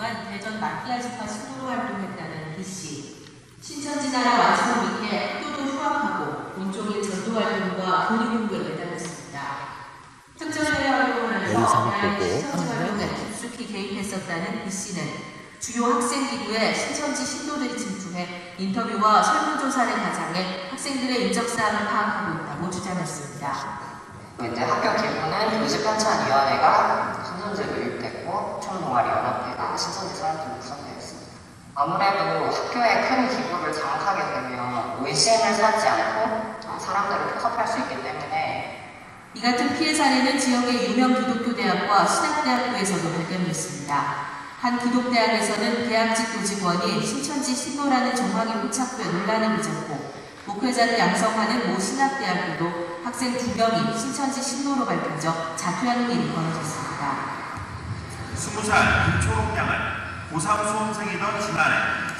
동안 대전 마피아지파 신부로 활동했다는 B씨. 신천지 나라 완성 밑에 학교도 휴학하고 온종일 전도 활동과 교리공부에 매달렸습니다. 특정 해외 활동을 하면서 대학의 신천지 활동에 깊숙이 개입했었다는 B씨는 주요 학생 기구에 신천지 신도들이 침투해 인터뷰와 설문조사를 가장해 학생들의 인적사항을 파악하고 있다고 주장했습니다. 이제 학교 기부는 교집편찬위원회가 신천지에 도입됐고 총동아리연합회가 신천지 사람들로 구성되어 있습니다. 아무래도 학교에 큰 기부를 장악하게 되면 의심을 사지 않고 사람들을 포섭할 수 있기 때문에 이 같은 피해 사례는 지역의 유명 기독교 대학과 신학대학교에서도 발견됐습니다. 한 기독대학에서는 대학직 교직원이 신천지 신도라는 정황이 포착돼 논란을 빚었고 목회자를 양성하는 모 신학대학교도 학생 2명이 신천지 신도로 밝혀져 자퇴하는 일이 벌어졌습니다. 20살 김초롱 양은 고3 수험생이던 지난해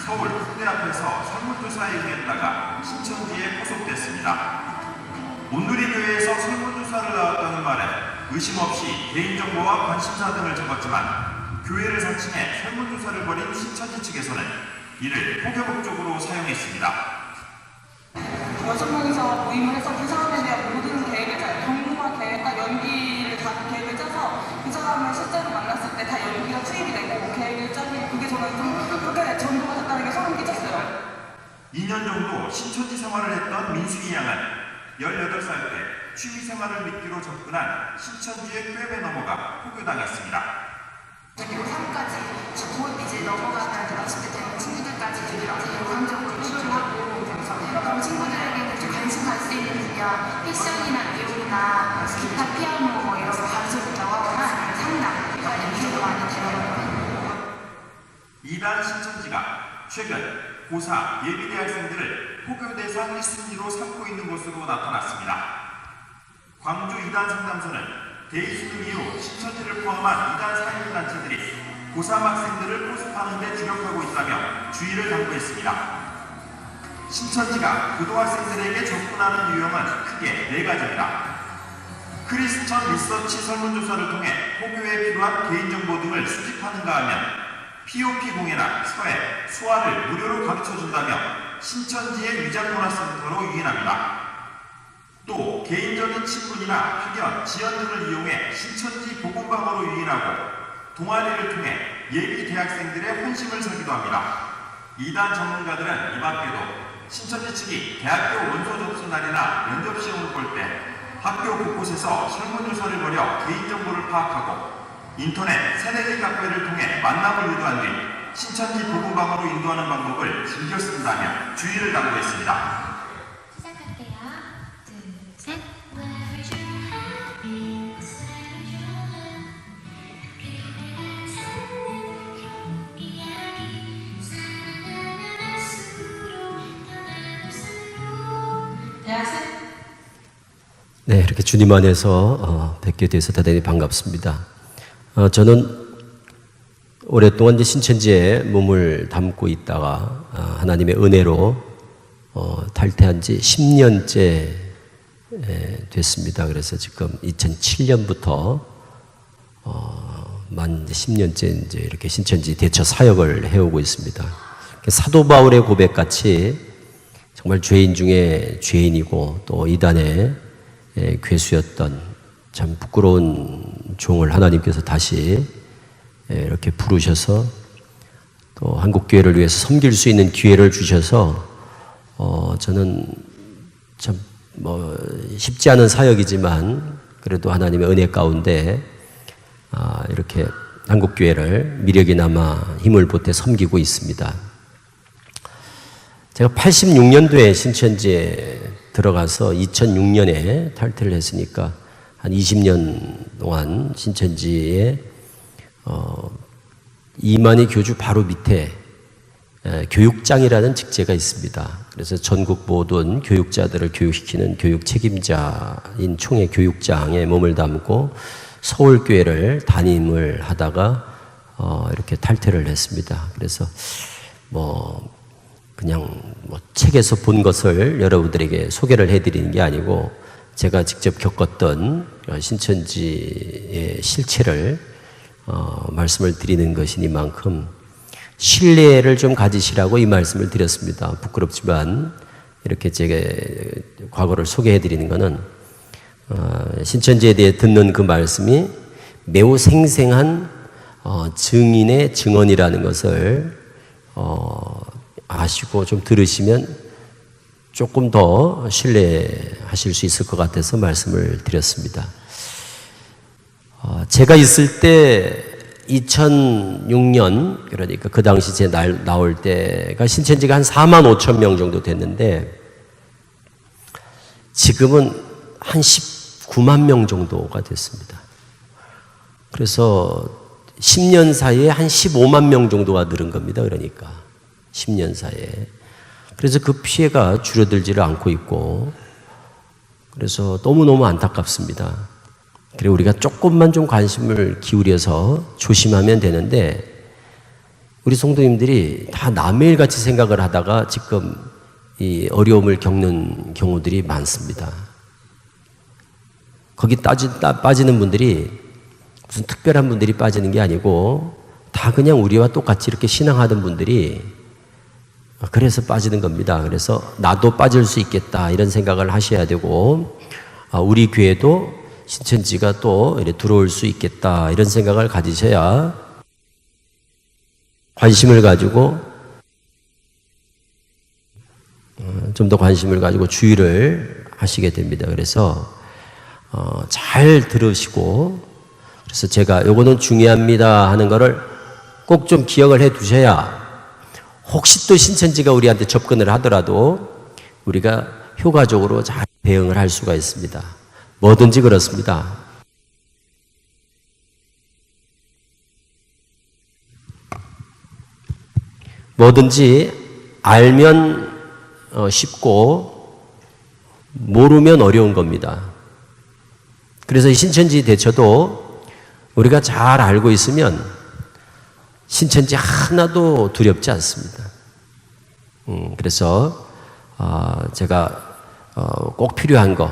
서울 홍대 앞에서 설문조사에 응했다가 신천지에 포섭됐습니다. 온누리교회에서 설문조사를 나왔다는 말에 의심 없이 개인정보와 관심사 등을 적었지만 교회를 사칭해 설문조사를 벌인 신천지 측에서는 이를 포교 목적으로 사용했습니다. 6명이서 모임을 해서 그 사람에 대한 모든 계획을 경무와 계획과 연기를 다 계획을 짜서 그 사람을 실제로 만났을 때 다 연기가 투입이 되고 계획을 짜고 그게 저는 좀 그렇게 전도가 됐다는 게 소름 끼쳤어요. 2년 정도 신천지 생활을 했던 민수희 양은 18살 때 취미생활을 미끼로 접근한 신천지의 꿰매 넘어가 포교당했습니다. 고3까지 곧 이제 넘어가는 20대 되는 친구들까지 이렇게 요감적으로 표현을 하고 그런 친구들에게는 좀 관심 갈 수 있는 분야 패션이나 미용이나 기타, 피아노 뭐 이런 거 가르쳐준다고 하거나 상담 이런 연기도 많이 들어가거든요. 이단 신천지가 최근 고4 예비대학생들을 포교 대상 1순위로 삼고 있는 것으로 나타났습니다. 광주 이단 상담소는 대의 수능 이후 신천지를 포함한 이단 사회단체들이 고3 학생들을 포섭하는 데 주력하고 있다며 주의를 당부했습니다. 신천지가 고등학생들에게 접근하는 유형은 크게 4가지입니다. 크리스천 리서치 설문조사를 통해 포교에 필요한 개인정보 등을 수집하는가 하면 POP 공예나 서예, 수화를 무료로 가르쳐준다며 신천지의 위장문화센터로 유인합니다. 또 개인적인 친분이나 학연, 지연 등을 이용해 신천지 복음방으로 유인하고 동아리를 통해 예비 대학생들의 환심을 사기도 합니다. 이단 전문가들은 이 밖에도 신천지 측이 대학교 원서 접수 날이나 면접 시험을 볼 때 학교 곳곳에서 설문조사를 벌여 개인정보를 파악하고 인터넷, 새내기 카페를 통해 만남을 유도한 뒤 신천지 복음방으로 인도하는 방법을 즐겨 쓴다며 주의를 당부했습니다. 네, 이렇게 주님 안에서 뵙게 돼서 대단히 반갑습니다. 저는 오랫동안 이제 신천지에 몸을 담고 있다가 하나님의 은혜로 탈퇴한 지 10년째 됐습니다. 그래서 지금 2007년부터 만 10년째 이제 이렇게 신천지 대처 사역을 해오고 있습니다. 사도 바울의 고백같이 정말 죄인 중에 죄인이고 또 이단의 괴수였던 참 부끄러운 종을 하나님께서 다시 이렇게 부르셔서 또 한국교회를 위해서 섬길 수 있는 기회를 주셔서 저는 참 쉽지 않은 사역이지만 그래도 하나님의 은혜 가운데 이렇게 한국교회를 미력이나마 힘을 보태 섬기고 있습니다. 제가 86년도에 신천지에 들어가서 2006년에 탈퇴를 했으니까 한 20년 동안 신천지에 이만희 교주 바로 밑에 교육장이라는 직제가 있습니다. 그래서 전국 모든 교육자들을 교육시키는 교육 책임자인 총회 교육장에 몸을 담고 서울교회를 담임을 하다가 이렇게 탈퇴를 했습니다. 그래서 그냥 책에서 본 것을 여러분들에게 소개를 해드리는 게 아니고 제가 직접 겪었던 신천지의 실체를 말씀을 드리는 것이니만큼 신뢰를 좀 가지시라고 이 말씀을 드렸습니다. 부끄럽지만 이렇게 제가 과거를 소개해 드리는 것은 신천지에 대해 듣는 그 말씀이 매우 생생한 증인의 증언이라는 것을 아시고 좀 들으시면 조금 더 신뢰하실 수 있을 것 같아서 말씀을 드렸습니다. 제가 있을 때 2006년, 그러니까 그 당시 제 나올 때가 신천지가 한 4만 5천 명 정도 됐는데 지금은 한 19만 명 정도가 됐습니다. 그래서 10년 사이에 한 15만 명 정도가 늘은 겁니다. 그러니까 10년 사이에. 그래서 그 피해가 줄어들지를 않고 있고, 그래서 너무너무 안타깝습니다. 그리고 우리가 조금만 좀 관심을 기울여서 조심하면 되는데, 우리 성도님들이 다 남의 일 같이 생각을 하다가 지금 이 어려움을 겪는 경우들이 많습니다. 거기 빠지는 분들이 무슨 특별한 분들이 빠지는 게 아니고 다 그냥 우리와 똑같이 이렇게 신앙하던 분들이 그래서 빠지는 겁니다. 그래서 나도 빠질 수 있겠다 이런 생각을 하셔야 되고, 우리 교회도 신천지가 또 이렇게 들어올 수 있겠다 이런 생각을 가지셔야 관심을 가지고 좀 더 관심을 가지고 주의를 하시게 됩니다. 그래서 잘 들으시고, 그래서 제가 요거는 중요합니다 하는 거를 꼭 좀 기억을 해 두셔야 혹시 또 신천지가 우리한테 접근을 하더라도 우리가 효과적으로 잘 대응을 할 수가 있습니다. 뭐든지 그렇습니다. 뭐든지 알면 쉽고 모르면 어려운 겁니다. 그래서 이 신천지 대처도 우리가 잘 알고 있으면 신천지 하나도 두렵지 않습니다. 그래서 제가 꼭 필요한 거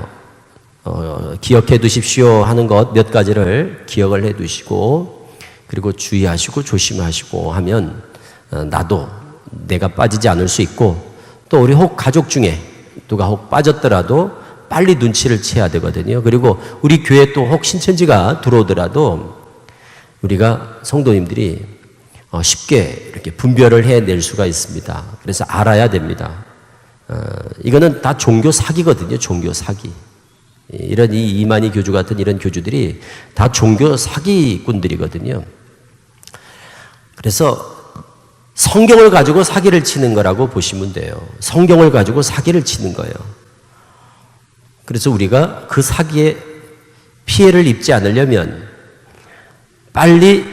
기억해 두십시오 하는 것 몇 가지를 기억을 해 두시고, 그리고 주의하시고 조심하시고 하면 나도 내가 빠지지 않을 수 있고, 또 우리 혹 가족 중에 누가 혹 빠졌더라도 빨리 눈치를 채야 되거든요. 그리고 우리 교회 또 혹 신천지가 들어오더라도 우리가 성도님들이 쉽게 이렇게 분별을 해낼 수가 있습니다. 그래서 알아야 됩니다. 이거는 다 종교 사기거든요. 종교 사기. 이런 이만희 교주 같은 이런 교주들이 다 종교 사기꾼들이거든요. 그래서 성경을 가지고 사기를 치는 거라고 보시면 돼요. 성경을 가지고 사기를 치는 거예요. 그래서 우리가 그 사기에 피해를 입지 않으려면 빨리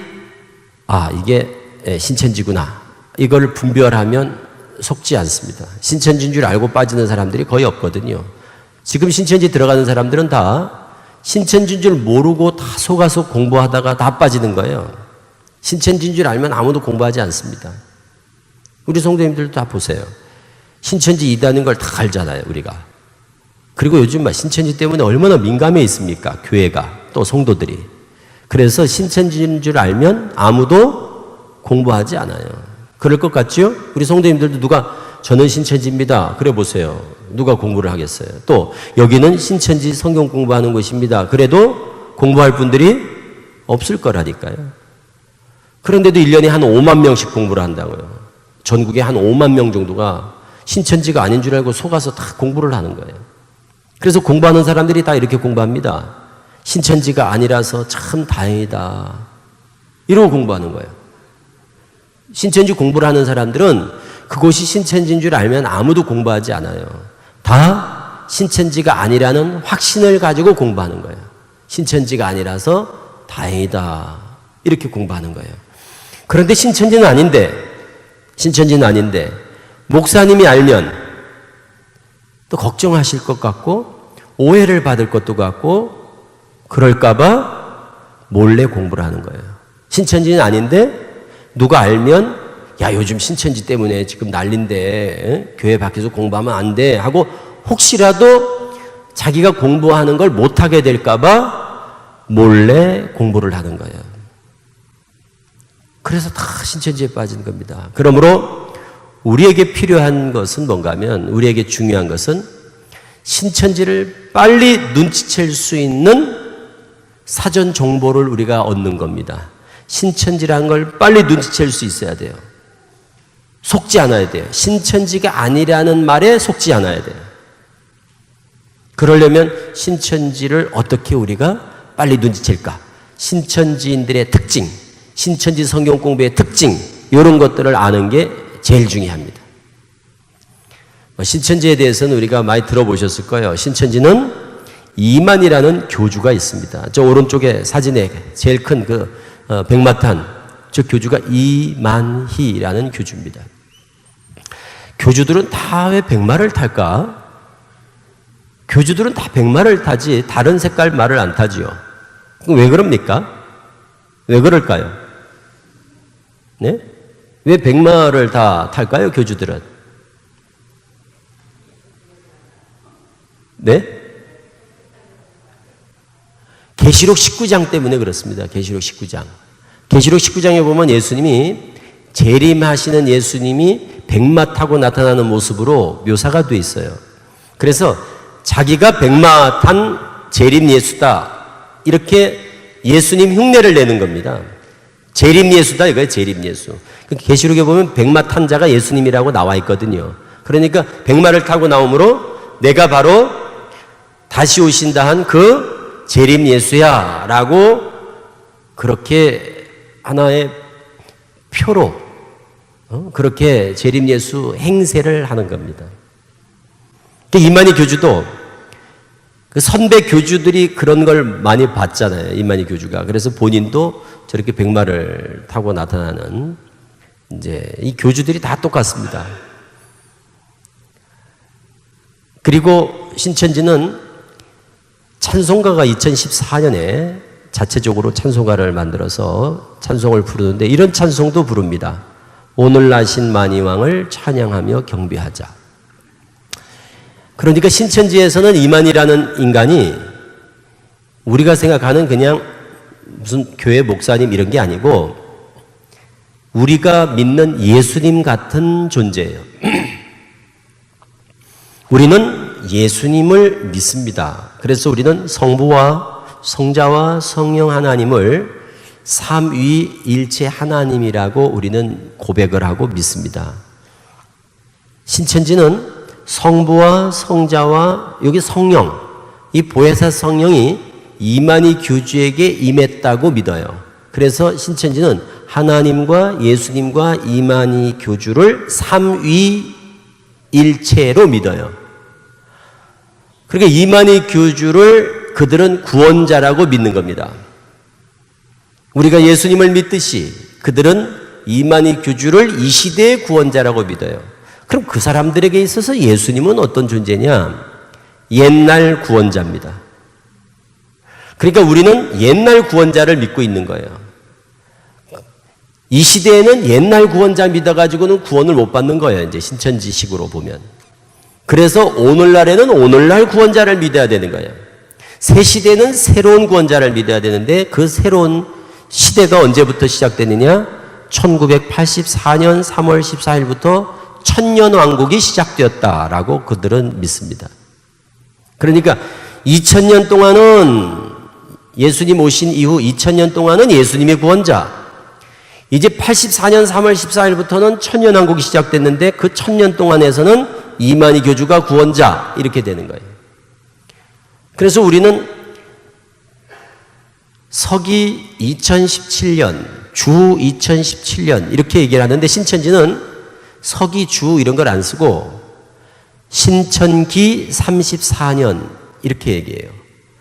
이게 신천지구나 이걸 분별하면 속지 않습니다. 신천지인 줄 알고 빠지는 사람들이 거의 없거든요. 지금 신천지 들어가는 사람들은 다 신천지인 줄 모르고 다 속아서 공부하다가 다 빠지는 거예요. 신천지인 줄 알면 아무도 공부하지 않습니다. 우리 성도님들도 다 보세요. 신천지 이다는 걸 다 알잖아요, 우리가. 그리고 요즘 신천지 때문에 얼마나 민감해 있습니까? 교회가, 또 성도들이. 그래서 신천지인 줄 알면 아무도 공부하지 않아요. 그럴 것 같죠? 우리 성도님들도 누가 저는 신천지입니다. 그래 보세요. 누가 공부를 하겠어요? 또 여기는 신천지 성경 공부하는 곳입니다. 그래도 공부할 분들이 없을 거라니까요. 그런데도 1년에 한 5만 명씩 공부를 한다고요. 전국에 한 5만 명 정도가 신천지가 아닌 줄 알고 속아서 다 공부를 하는 거예요. 그래서 공부하는 사람들이 다 이렇게 공부합니다. 신천지가 아니라서 참 다행이다. 이러고 공부하는 거예요. 신천지 공부를 하는 사람들은 그곳이 신천지인 줄 알면 아무도 공부하지 않아요. 다 신천지가 아니라는 확신을 가지고 공부하는 거예요. 신천지가 아니라서 다행이다. 이렇게 공부하는 거예요. 그런데 신천지는 아닌데 목사님이 알면 또 걱정하실 것 같고 오해를 받을 것도 같고 그럴까봐 몰래 공부를 하는 거예요. 신천지는 아닌데 누가 알면 야 요즘 신천지 때문에 지금 난린데 교회 밖에서 공부하면 안 돼 하고 혹시라도 자기가 공부하는 걸 못하게 될까봐 몰래 공부를 하는 거예요. 그래서 다 신천지에 빠진 겁니다. 그러므로 우리에게 필요한 것은 뭔가 하면, 우리에게 중요한 것은 신천지를 빨리 눈치챌 수 있는 사전 정보를 우리가 얻는 겁니다. 신천지라는 걸 빨리 눈치챌 수 있어야 돼요. 속지 않아야 돼요. 신천지가 아니라는 말에 속지 않아야 돼요. 그러려면 신천지를 어떻게 우리가 빨리 눈치챌까? 신천지인들의 특징, 신천지 성경 공부의 특징, 이런 것들을 아는 게 제일 중요합니다. 신천지에 대해서는 우리가 많이 들어보셨을 거예요. 신천지는 이만이라는 교주가 있습니다. 저 오른쪽에 사진에 제일 큰 그 백마탄, 저 교주가 이만희라는 교주입니다. 교주들은 다 왜 백마를 탈까? 교주들은 다 백마를 타지 다른 색깔 말을 안 타지요. 그럼 왜 그럽니까? 왜 그럴까요? 네? 왜 백마를 다 탈까요, 교주들은? 네? 계시록 19장 때문에 그렇습니다. 계시록 19장. 계시록 19장에 보면 예수님이 재림하시는 예수님이 백마 타고 나타나는 모습으로 묘사가 돼 있어요. 그래서 자기가 백마 탄 재림 예수다, 이렇게 예수님 흉내를 내는 겁니다. 재림 예수다 이거예요. 재림 예수. 계시록에 보면 백마 탄 자가 예수님이라고 나와 있거든요. 그러니까 백마를 타고 나오므로 내가 바로 다시 오신다 한 그 재림 예수야 라고 그렇게 하나의 표로 그렇게 재림 예수 행세를 하는 겁니다. 이만희 교주도 그 선배 교주들이 그런 걸 많이 봤잖아요. 이만희 교주가. 그래서 본인도 저렇게 백마를 타고 나타나는, 이제 이 교주들이 다 똑같습니다. 그리고 신천지는 찬송가가 2014년에 자체적으로 찬송가를 만들어서 찬송을 부르는데 이런 찬송도 부릅니다. 오늘 나신 만이왕을 찬양하며 경배하자. 그러니까 신천지에서는 이만희라는 인간이 우리가 생각하는 그냥 무슨 교회 목사님 이런 게 아니고 우리가 믿는 예수님 같은 존재예요. 우리는 예수님을 믿습니다. 그래서 우리는 성부와 성자와 성령 하나님을 삼위일체 하나님이라고 우리는 고백을 하고 믿습니다. 신천지는 성부와 성자와 여기 성령, 이 보혜사 성령이 이만희 교주에게 임했다고 믿어요. 그래서 신천지는 하나님과 예수님과 이만희 교주를 삼위일체로 믿어요. 그러니까 이만희 교주를 그들은 구원자라고 믿는 겁니다. 우리가 예수님을 믿듯이 그들은 이만희 교주를 이 시대의 구원자라고 믿어요. 그럼 그 사람들에게 있어서 예수님은 어떤 존재냐? 옛날 구원자입니다. 그러니까 우리는 옛날 구원자를 믿고 있는 거예요. 이 시대에는 옛날 구원자 믿어가지고는 구원을 못 받는 거예요. 이제 신천지식으로 보면. 그래서 오늘날에는 오늘날 구원자를 믿어야 되는 거예요. 새 시대는 새로운 구원자를 믿어야 되는데 그 새로운 시대가 언제부터 시작되느냐? 1984년 3월 14일부터 천년왕국이 시작되었다라고 그들은 믿습니다. 그러니까 2000년 동안은 예수님 오신 이후 2000년 동안은 예수님의 구원자, 이제 84년 3월 14일부터는 천년왕국이 시작됐는데 그 1000년 동안에서는 이만희 교주가 구원자, 이렇게 되는 거예요. 그래서 우리는 서기 2017년, 주 2017년 이렇게 얘기를 하는데 신천지는 서기 주 이런 걸 안 쓰고 신천기 34년 이렇게 얘기해요.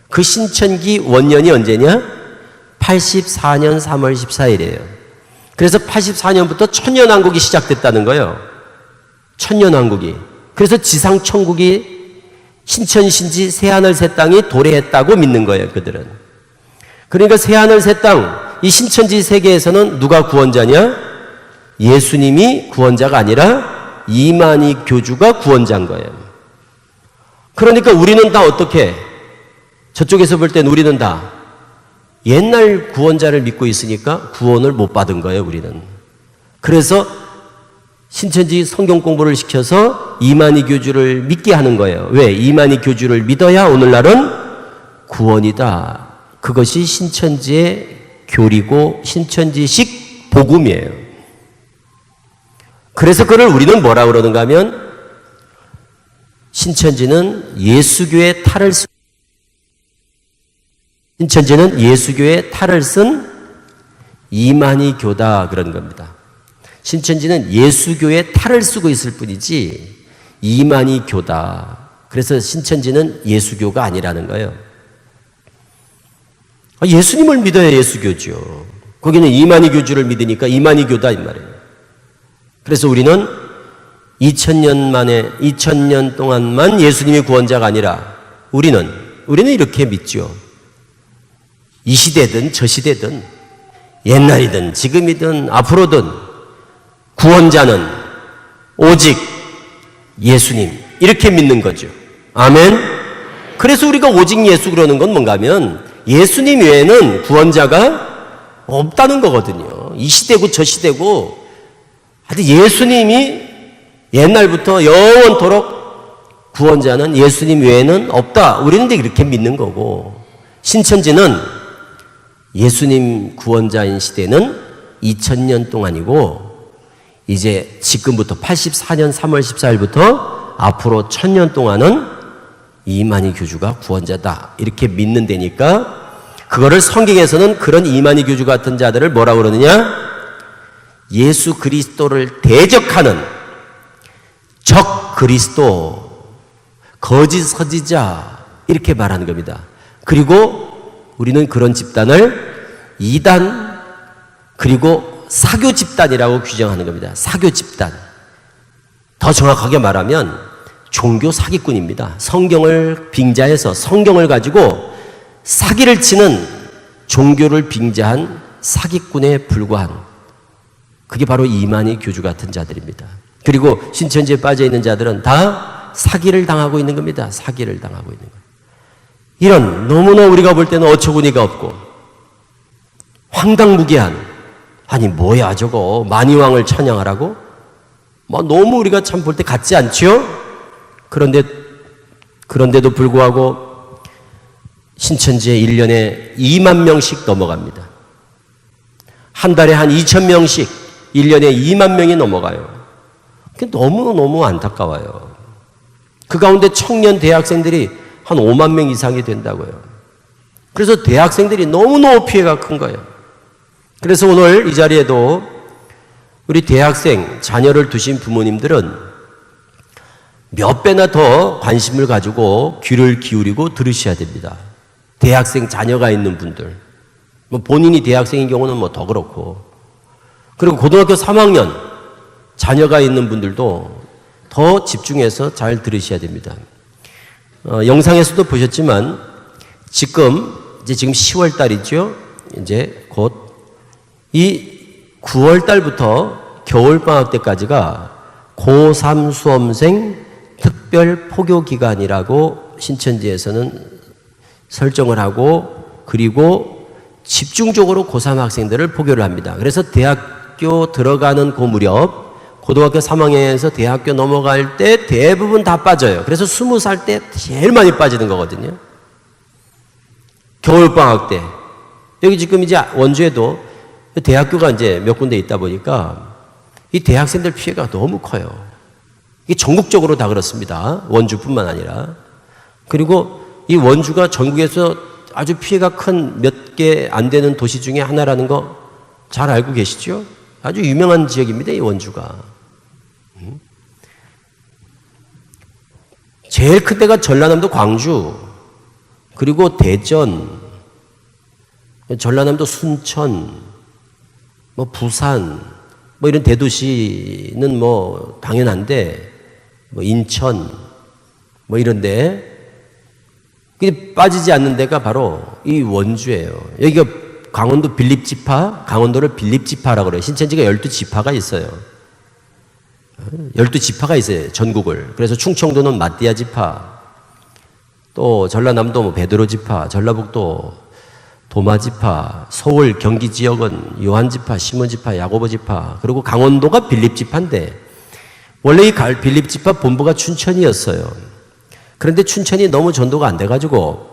그 신천기 원년이 언제냐? 84년 3월 14일이에요. 그래서 84년부터 천년왕국이 시작됐다는 거예요. 천년왕국이. 그래서 지상천국이 신천신지 새하늘 새 땅이 도래했다고 믿는 거예요, 그들은. 그러니까 새하늘 새 땅, 이 신천지 세계에서는 누가 구원자냐? 예수님이 구원자가 아니라 이만희 교주가 구원자인 거예요. 그러니까 우리는 다 어떻게? 저쪽에서 볼 땐 우리는 다 옛날 구원자를 믿고 있으니까 구원을 못 받은 거예요, 우리는. 그래서 신천지 성경 공부를 시켜서 이만희 교주를 믿게 하는 거예요. 왜? 이만희 교주를 믿어야 오늘날은 구원이다. 그것이 신천지의 교리고 신천지식 복음이에요. 그래서 그걸 우리는 뭐라 그러는가 하면 신천지는 예수교의 탈을 쓴 이만희 교다 그런 겁니다. 신천지는 예수교의 탈을 쓰고 있을 뿐이지 이만희 교다. 그래서 신천지는 예수교가 아니라는 거예요. 예수님을 믿어야 예수교죠. 거기는 이만희 교주를 믿으니까 이만희 교다 이 말이에요. 그래서 우리는 2000년 동안만 예수님이 구원자가 아니라 우리는 이렇게 믿죠. 이 시대든 저 시대든 옛날이든 지금이든 앞으로든 구원자는 오직 예수님 이렇게 믿는 거죠. 아멘. 그래서 우리가 오직 예수 그러는 건 뭔가 하면 예수님 외에는 구원자가 없다는 거거든요. 이 시대고 저 시대고 하여튼 예수님이 옛날부터 영원토록 구원자는 예수님 외에는 없다. 우리는 이렇게 믿는 거고 신천지는 예수님 구원자인 시대는 2000년 동안이고 이제 지금부터 84년 3월 14일부터 앞으로 1000년 동안은 이만희 교주가 구원자다 이렇게 믿는 데니까 그거를 성경에서는 그런 이만희 교주 같은 자들을 뭐라고 그러느냐? 예수 그리스도를 대적하는 적 그리스도, 거짓 선지자 이렇게 말하는 겁니다. 그리고 우리는 그런 집단을 이단 그리고 사교 집단이라고 규정하는 겁니다. 사교 집단. 더 정확하게 말하면 종교 사기꾼입니다. 성경을 빙자해서 성경을 가지고 사기를 치는 종교를 빙자한 사기꾼에 불과한 그게 바로 이만희 교주 같은 자들입니다. 그리고 신천지에 빠져있는 자들은 다 사기를 당하고 있는 겁니다. 사기를 당하고 있는 거예요. 이런 너무나 우리가 볼 때는 어처구니가 없고 황당무계한 아니 뭐야 저거 만이왕을 찬양하라고? 너무 우리가 참 볼 때 같지 않지요? 그런데도 불구하고 신천지에 1년에 2만 명씩 넘어갑니다. 한 달에 한 2,000명씩 1년에 2만 명이 넘어가요. 그게 너무너무 안타까워요. 그 가운데 청년 대학생들이 한 5만 명 이상이 된다고요. 그래서 대학생들이 너무너무 피해가 큰 거예요. 그래서 오늘 이 자리에도 우리 대학생 자녀를 두신 부모님들은 몇 배나 더 관심을 가지고 귀를 기울이고 들으셔야 됩니다. 대학생 자녀가 있는 분들, 본인이 대학생인 경우는 더 그렇고, 그리고 고등학교 3학년 자녀가 있는 분들도 더 집중해서 잘 들으셔야 됩니다. 영상에서도 보셨지만 지금 10월 달이죠. 이제 곧 이 9월 달부터 겨울 방학 때까지가 고3 수험생 특별 포교 기간이라고 신천지에서는 설정을 하고 그리고 집중적으로 고3 학생들을 포교를 합니다. 그래서 대학교 들어가는 그 무렵 고등학교 3학년에서 대학교 넘어갈 때 대부분 다 빠져요. 그래서 20살 때 제일 많이 빠지는 거거든요. 겨울방학 때. 여기 지금 이제 원주에도 대학교가 이제 몇 군데 있다 보니까 이 대학생들 피해가 너무 커요. 이게 전국적으로 다 그렇습니다. 원주뿐만 아니라. 그리고 이 원주가 전국에서 아주 피해가 큰 몇 개 안 되는 도시 중에 하나라는 거 잘 알고 계시죠? 아주 유명한 지역입니다. 이 원주가. 제일 큰 데가 전라남도 광주, 그리고 대전, 전라남도 순천, 부산, 이런 대도시는 당연한데, 인천, 이런데, 빠지지 않는 데가 바로 이 원주예요. 여기가 강원도 빌립지파, 강원도를 빌립지파라고 그래요. 신천지가 12지파가 있어요. 12지파가 있어요. 전국을. 그래서 충청도는 마띠아 지파, 또 전라남도 베드로 지파, 전라북도 도마지파, 서울, 경기 지역은 요한지파, 시몬지파, 야고보지파, 그리고 강원도가 빌립지파인데 원래 이 빌립지파 본부가 춘천이었어요. 그런데 춘천이 너무 전도가 안 돼가지고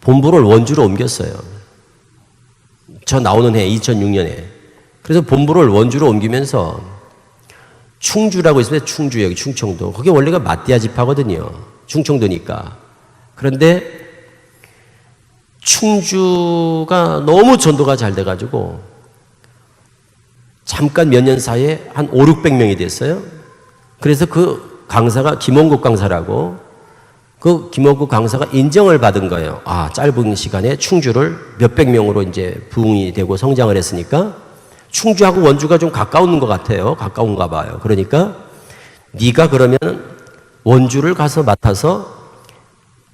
본부를 원주로 옮겼어요. 저 나오는 해 2006년에. 그래서 본부를 원주로 옮기면서 충주라고 있습니다. 충주 여기 충청도. 거기 원래가 마띠아 지파거든요. 충청도니까. 그런데 충주가 너무 전도가 잘 돼가지고 잠깐 몇 년 사이에 한 5, 600명이 됐어요. 그래서 그 강사가 김원국 강사라고 그 김원국 강사가 인정을 받은 거예요. 아, 짧은 시간에 충주를 몇백 명으로 이제 부흥이 되고 성장을 했으니까 충주하고 원주가 좀 가까운 것 같아요. 가까운가 봐요. 그러니까 네가 그러면 원주를 가서 맡아서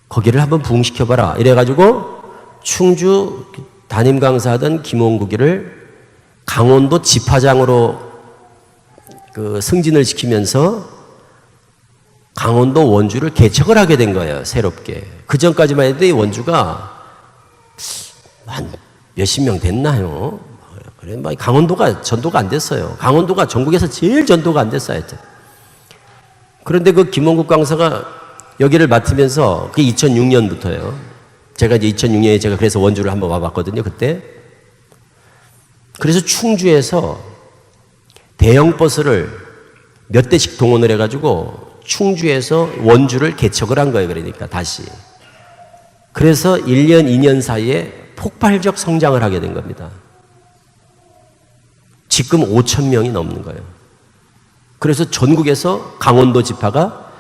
거기를 한번 부흥시켜봐라. 이래가지고 충주 담임 강사하던 김원국이를 강원도 지파장으로 그 승진을 시키면서 강원도 원주를 개척을 하게 된 거예요. 새롭게. 그 전까지만 해도 이 원주가 한 몇십 명 됐나요? 그래, 막 강원도가 전도가 안 됐어요. 강원도가 전국에서 제일 전도가 안 됐어요. 그런데 그 김원국 강사가 여기를 맡으면서 그게 2006년부터예요. 제가 이제 2006년에 제가 그래서 원주를 한번 와봤거든요. 그때. 그래서 충주에서 대형 버스를 몇 대씩 동원을 해가지고 충주에서 원주를 개척을 한 거예요. 그러니까 다시. 그래서 1년, 2년 사이에 폭발적 성장을 하게 된 겁니다. 지금 5천 명이 넘는 거예요. 그래서 전국에서 강원도 지파가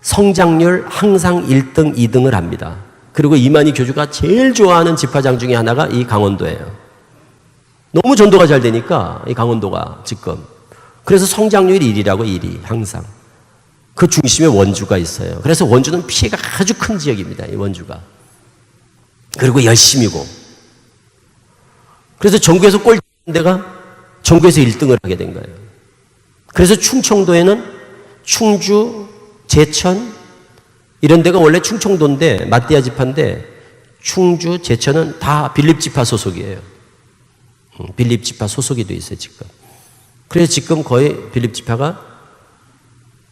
성장률 항상 1등, 2등을 합니다. 그리고 이만희 교주가 제일 좋아하는 지파장 중에 하나가 이 강원도예요. 너무 전도가 잘 되니까 이 강원도가 지금. 그래서 성장률이 1위라고 1위 항상. 그 중심에 원주가 있어요. 그래서 원주는 피해가 아주 큰 지역입니다. 이 원주가. 그리고 열심이고. 그래서 전국에서 꼴찌 데가 전국에서 1등을 하게 된 거예요. 그래서 충청도에는 충주, 제천 이런 데가 원래 충청도인데 마띠아 지파인데 충주, 제천은 다 빌립지파 소속이에요. 빌립지파 소속이 돼 있어요 지금. 그래서 지금 거의 빌립지파가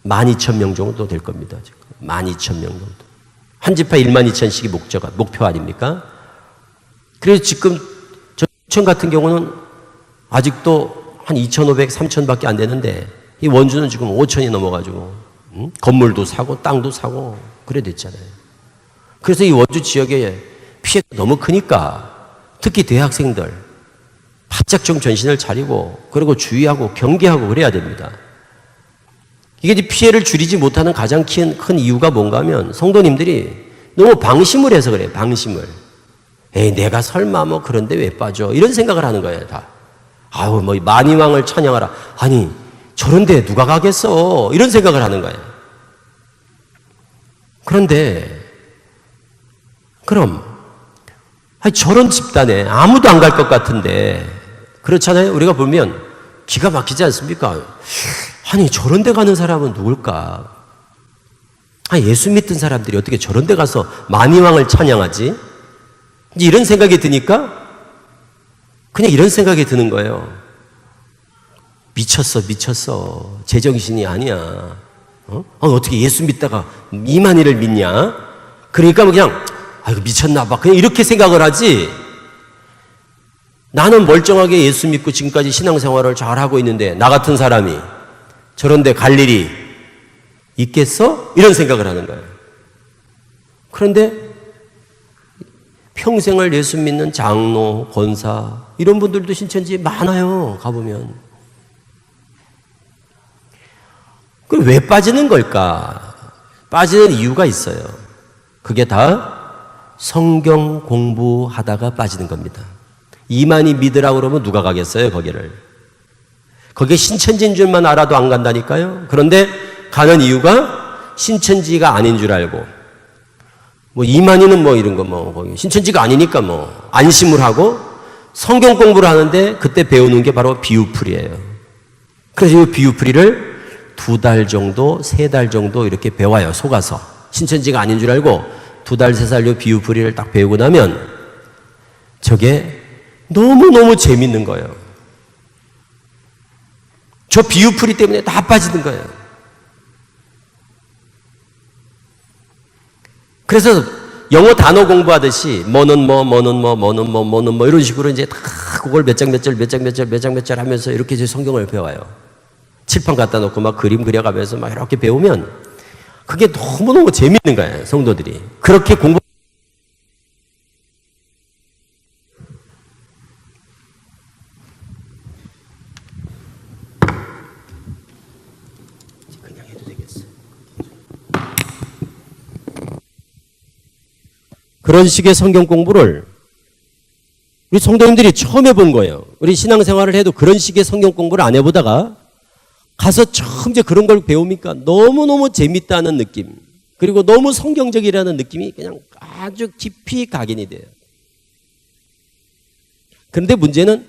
12,000명 정도 될 겁니다. 지금 12,000명 정도. 한 지파 12,000씩이 목표 아닙니까? 그래서 지금 천 같은 경우는 아직도 한 2,500, 3,000밖에 안 되는데 이 원주는 지금 5,000이 넘어가지고 건물도 사고 땅도 사고 그래 됐잖아요. 그래서 이 원주 지역에 피해가 너무 크니까 특히 대학생들 바짝 좀 전신을 차리고 그리고 주의하고 경계하고 그래야 됩니다. 이게 피해를 줄이지 못하는 가장 큰 이유가 뭔가 하면 성도님들이 너무 방심을 해서 그래요. 방심을. 에이 내가 설마 뭐 그런데 왜 빠져 이런 생각을 하는 거예요. 다. 아우 뭐 만이왕을 찬양하라. 아니 저런데 누가 가겠어 이런 생각을 하는 거예요. 그런데 그럼 아니 저런 집단에 아무도 안 갈 것 같은데 그렇잖아요. 우리가 보면 기가 막히지 않습니까? 아니 저런 데 가는 사람은 누굴까? 아니 예수 믿던 사람들이 어떻게 저런 데 가서 만이왕을 찬양하지? 이런 생각이 드니까 그냥 이런 생각이 드는 거예요. 미쳤어. 제정신이 아니야. 어떻게 예수 믿다가 이만희를 믿냐? 그러니까 뭐 그냥 아이고 미쳤나 봐. 그냥 이렇게 생각을 하지. 나는 멀쩡하게 예수 믿고 지금까지 신앙생활을 잘하고 있는데 나 같은 사람이 저런데 갈 일이 있겠어? 이런 생각을 하는 거예요. 그런데 평생을 예수 믿는 장로, 권사 이런 분들도 신천지에 많아요. 가보면. 그럼 왜 빠지는 걸까? 빠지는 이유가 있어요. 그게 다 성경 공부하다가 빠지는 겁니다. 이만희 믿으라고 그러면 누가 가겠어요, 거기를? 거기에 신천지인 줄만 알아도 안 간다니까요. 그런데 가는 이유가 신천지가 아닌 줄 알고 뭐 이만희는 뭐 이런 거 뭐 신천지가 아니니까 뭐 안심을 하고 성경 공부를 하는데 그때 배우는 게 바로 비유풀이에요. 그래서 이 비유풀이를 2달 정도, 3달 정도 이렇게 배워요. 속아서. 신천지가 아닌 줄 알고 2달, 3달 요 비유풀이를 딱 배우고 나면 저게 너무너무 재밌는 거예요. 저 비유풀이 때문에 다 빠지는 거예요. 그래서 영어 단어 공부하듯이 뭐는 뭐 이런 식으로 이제 다 그걸 몇 장 몇 절 하면서 이렇게 이제 성경을 배워요. 칠판 갖다 놓고 막 그림 그려가면서 막 이렇게 배우면 그게 너무너무 재밌는 거예요, 성도들이. 그렇게 공부 그냥 해도 되겠어. 그런 식의 성경 공부를 우리 성도님들이 처음 해본 거예요. 우리 신앙생활을 해도 그런 식의 성경 공부를 안 해보다가 가서 처음 이제 그런 걸 배우니까 너무너무 재밌다는 느낌, 그리고 너무 성경적이라는 느낌이 그냥 아주 깊이 각인이 돼요. 그런데 문제는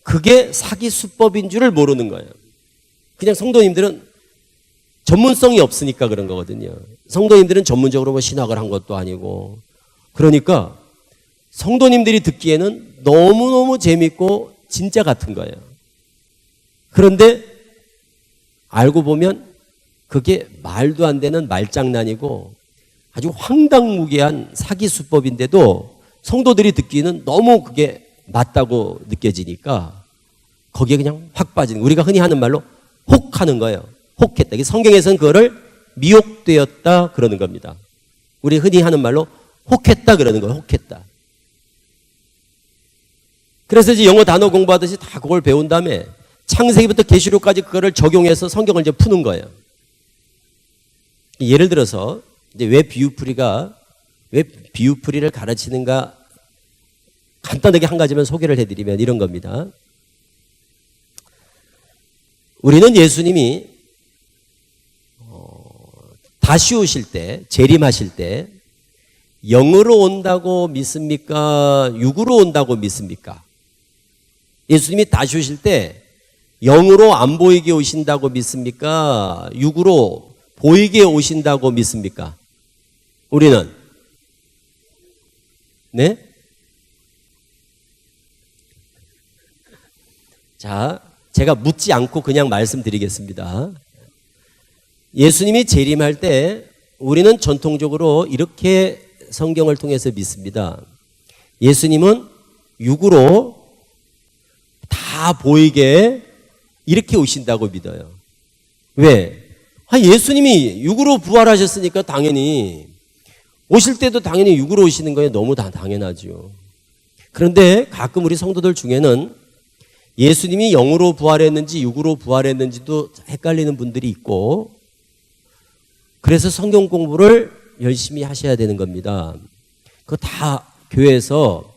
그게 사기 수법인 줄을 모르는 거예요. 그냥 성도님들은 전문성이 없으니까 그런 거거든요. 성도님들은 전문적으로 뭐 신학을 한 것도 아니고, 그러니까 성도님들이 듣기에는 너무너무 재밌고 진짜 같은 거예요. 그런데 알고 보면 그게 말도 안 되는 말장난이고 아주 황당무계한 사기 수법인데도 성도들이 듣기에는 너무 그게 맞다고 느껴지니까 거기에 그냥 확 빠지는, 우리가 흔히 하는 말로 혹하는 거예요. 혹했다. 성경에서는 그거를 미혹되었다 그러는 겁니다. 우리 흔히 하는 말로 혹했다 그러는 거예요. 혹했다. 그래서 이제 영어 단어 공부하듯이 다 그걸 배운 다음에 창세기부터 계시록까지 그거를 적용해서 성경을 이제 푸는 거예요. 예를 들어서 이제 왜 비유풀이를 가르치는가 간단하게 한 가지만 소개를 해드리면 이런 겁니다. 우리는 예수님이 다시 오실 때, 재림하실 때 영으로 온다고 믿습니까? 육으로 온다고 믿습니까? 예수님이 다시 오실 때 영으로 안 보이게 오신다고 믿습니까? 육으로 보이게 오신다고 믿습니까? 우리는 네? 자, 제가 묻지 않고 그냥 말씀드리겠습니다. 예수님이 재림할 때 우리는 전통적으로 이렇게 성경을 통해서 믿습니다. 예수님은 육으로 다 보이게 이렇게 오신다고 믿어요. 왜? 예수님이 육으로 부활하셨으니까 당연히 오실 때도 당연히 육으로 오시는 거예요. 너무 다 당연하죠. 그런데 가끔 우리 성도들 중에는 예수님이 영으로 부활했는지 육으로 부활했는지도 헷갈리는 분들이 있고, 그래서 성경 공부를 열심히 하셔야 되는 겁니다. 그거 다 교회에서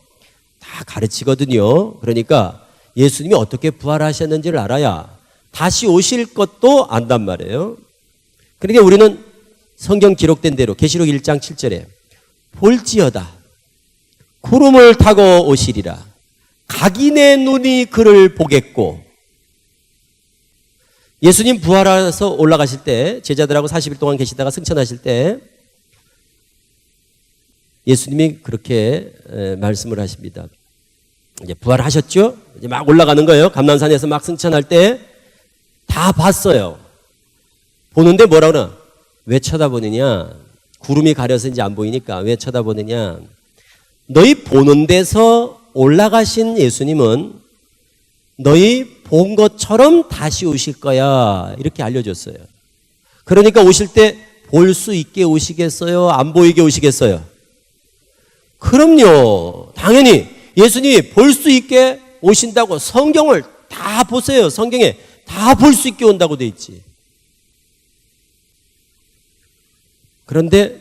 다 가르치거든요. 그러니까 예수님이 어떻게 부활하셨는지를 알아야 다시 오실 것도 안단 말이에요. 그러니까 우리는 성경 기록된 대로 계시록 1장 7절에 볼지어다 구름을 타고 오시리라 각인의 눈이 그를 보겠고, 예수님 부활해서 올라가실 때 제자들하고 40일 동안 계시다가 승천하실 때 예수님이 그렇게 말씀을 하십니다. 이제 부활하셨죠? 이제 막 올라가는 거예요. 감난산에서 막 승천할 때 다 봤어요. 보는데 뭐라 그러나? 왜 쳐다보느냐? 구름이 가려서 이제 안 보이니까 왜 쳐다보느냐? 너희 보는 데서 올라가신 예수님은 너희 본 것처럼 다시 오실 거야. 이렇게 알려줬어요. 그러니까 오실 때 볼 수 있게 오시겠어요? 안 보이게 오시겠어요? 그럼요. 당연히 예수님이 볼 수 있게 오신다고 성경을 다 보세요. 성경에 다 볼 수 있게 온다고 돼 있지. 그런데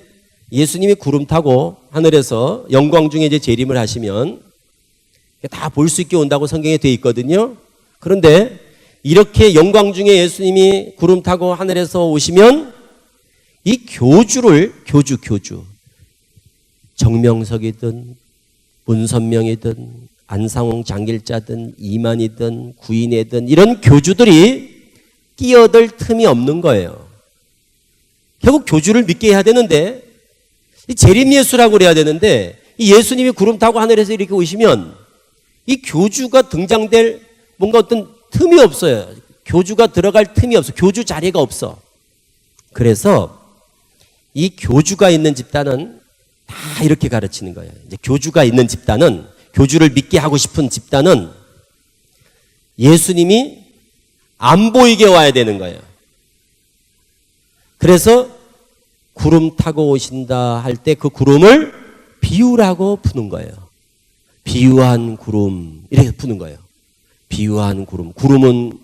예수님이 구름 타고 하늘에서 영광 중에 이제 재림을 하시면 다 볼 수 있게 온다고 성경에 돼 있거든요. 그런데 이렇게 영광 중에 예수님이 구름 타고 하늘에서 오시면 이 교주 정명석이든 문선명이든 안상홍 장길자든 이만이든 구인이든 이런 교주들이 끼어들 틈이 없는 거예요. 결국 교주를 믿게 해야 되는데 이 재림예수라고 그래야 되는데 이 예수님이 구름 타고 하늘에서 이렇게 오시면 이 교주가 등장될 뭔가 어떤 틈이 없어요. 교주가 들어갈 틈이 없어. 교주 자리가 없어. 그래서 이 교주가 있는 집단은 다 이렇게 가르치는 거예요. 이제 교주가 있는 집단은, 교주를 믿게 하고 싶은 집단은 예수님이 안 보이게 와야 되는 거예요. 그래서 구름 타고 오신다 할 때 그 구름을 비유라고 푸는 거예요. 비유한 구름, 이렇게 푸는 거예요. 비유한 구름. 구름은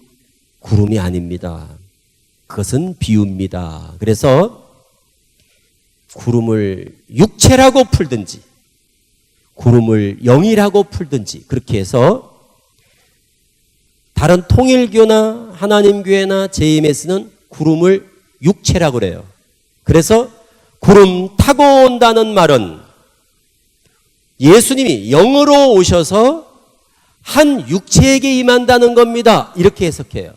구름이 아닙니다. 그것은 비유입니다. 그래서 구름을 육체라고 풀든지 구름을 영이라고 풀든지 그렇게 해서 다른 통일교나 하나님교회나 JMS는 구름을 육체라고 그래요. 그래서 구름 타고 온다는 말은 예수님이 영으로 오셔서 한 육체에게 임한다는 겁니다. 이렇게 해석해요.